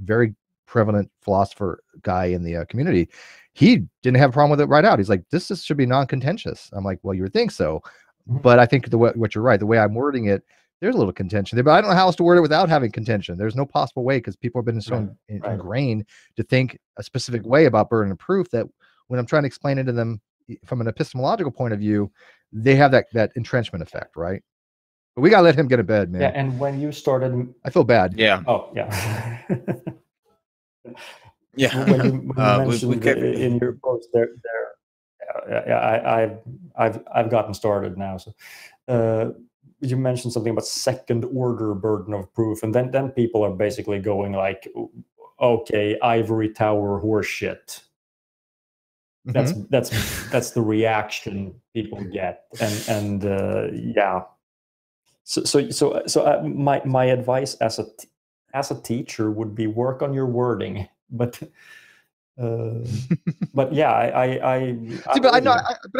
very prevalent philosopher guy in the community, he didn't have a problem with it right out. He's like, this should be non-contentious. I'm like, well, you would think so, but I think what you're right, the way I'm wording it, there's a little contention there, but I don't know how else to word it without having contention. There's no possible way, because people have been so ingrained to think a specific way about burden of proof that when I'm trying to explain it to them from an epistemological point of view, they have that entrenchment effect, right? But we gotta let him get to bed, man. Yeah, and when you started, I feel bad. Yeah. Oh, yeah. Yeah. When you mentioned in your post there, I've gotten started now. So, you mentioned something about second order burden of proof, and then people are basically going like, okay, ivory tower horseshit. That's the reaction people get, and yeah. So my advice as a teacher would be work on your wording, but yeah, but I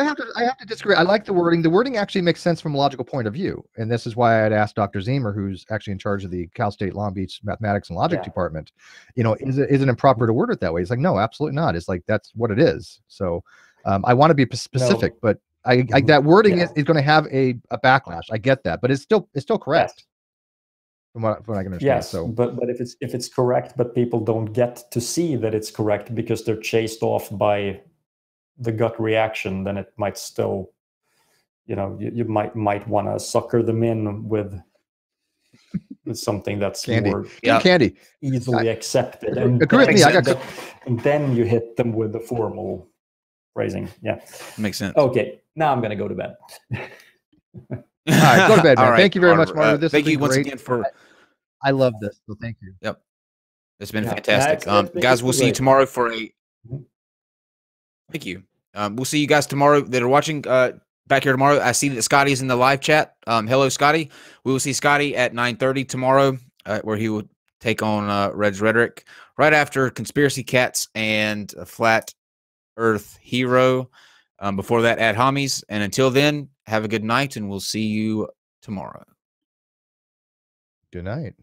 have to disagree. I like the wording. The wording actually makes sense from a logical point of view, and this is why I'd asked Dr. Zemer, who's actually in charge of the Cal State Long Beach Mathematics and Logic department. You know, is it improper to word it that way? It's like, no, absolutely not. It's like that's what it is. So I want to be specific, but that wording is going to have a backlash. I get that, but it's still correct. Yes. From what I can understand. Yes, so, but if it's correct, but people don't get to see that it's correct because they're chased off by the gut reaction, then it might still, you know, you might want to sucker them in with something that's candy. more candy easily accepted. And agree with me. And then you hit them with the formal phrasing. Yeah, makes sense. Okay, now I'm going to go to bed. All right, go to bed, man. Right, thank you very much, Martymer. This thank you once great. again for. I love this, so thank you. Yep, it's been fantastic. Guys, we'll see you tomorrow for a. Thank you. We'll see you guys tomorrow that are watching back here tomorrow. I see that Scotty's in the live chat. Hello, Scotty. We will see Scotty at 9:30 tomorrow, where he will take on Red's Rhetoric right after Conspiracy Cats and a Flat Earth Hero. Before that, Ad Homies. And until then, have a good night, and we'll see you tomorrow. Good night.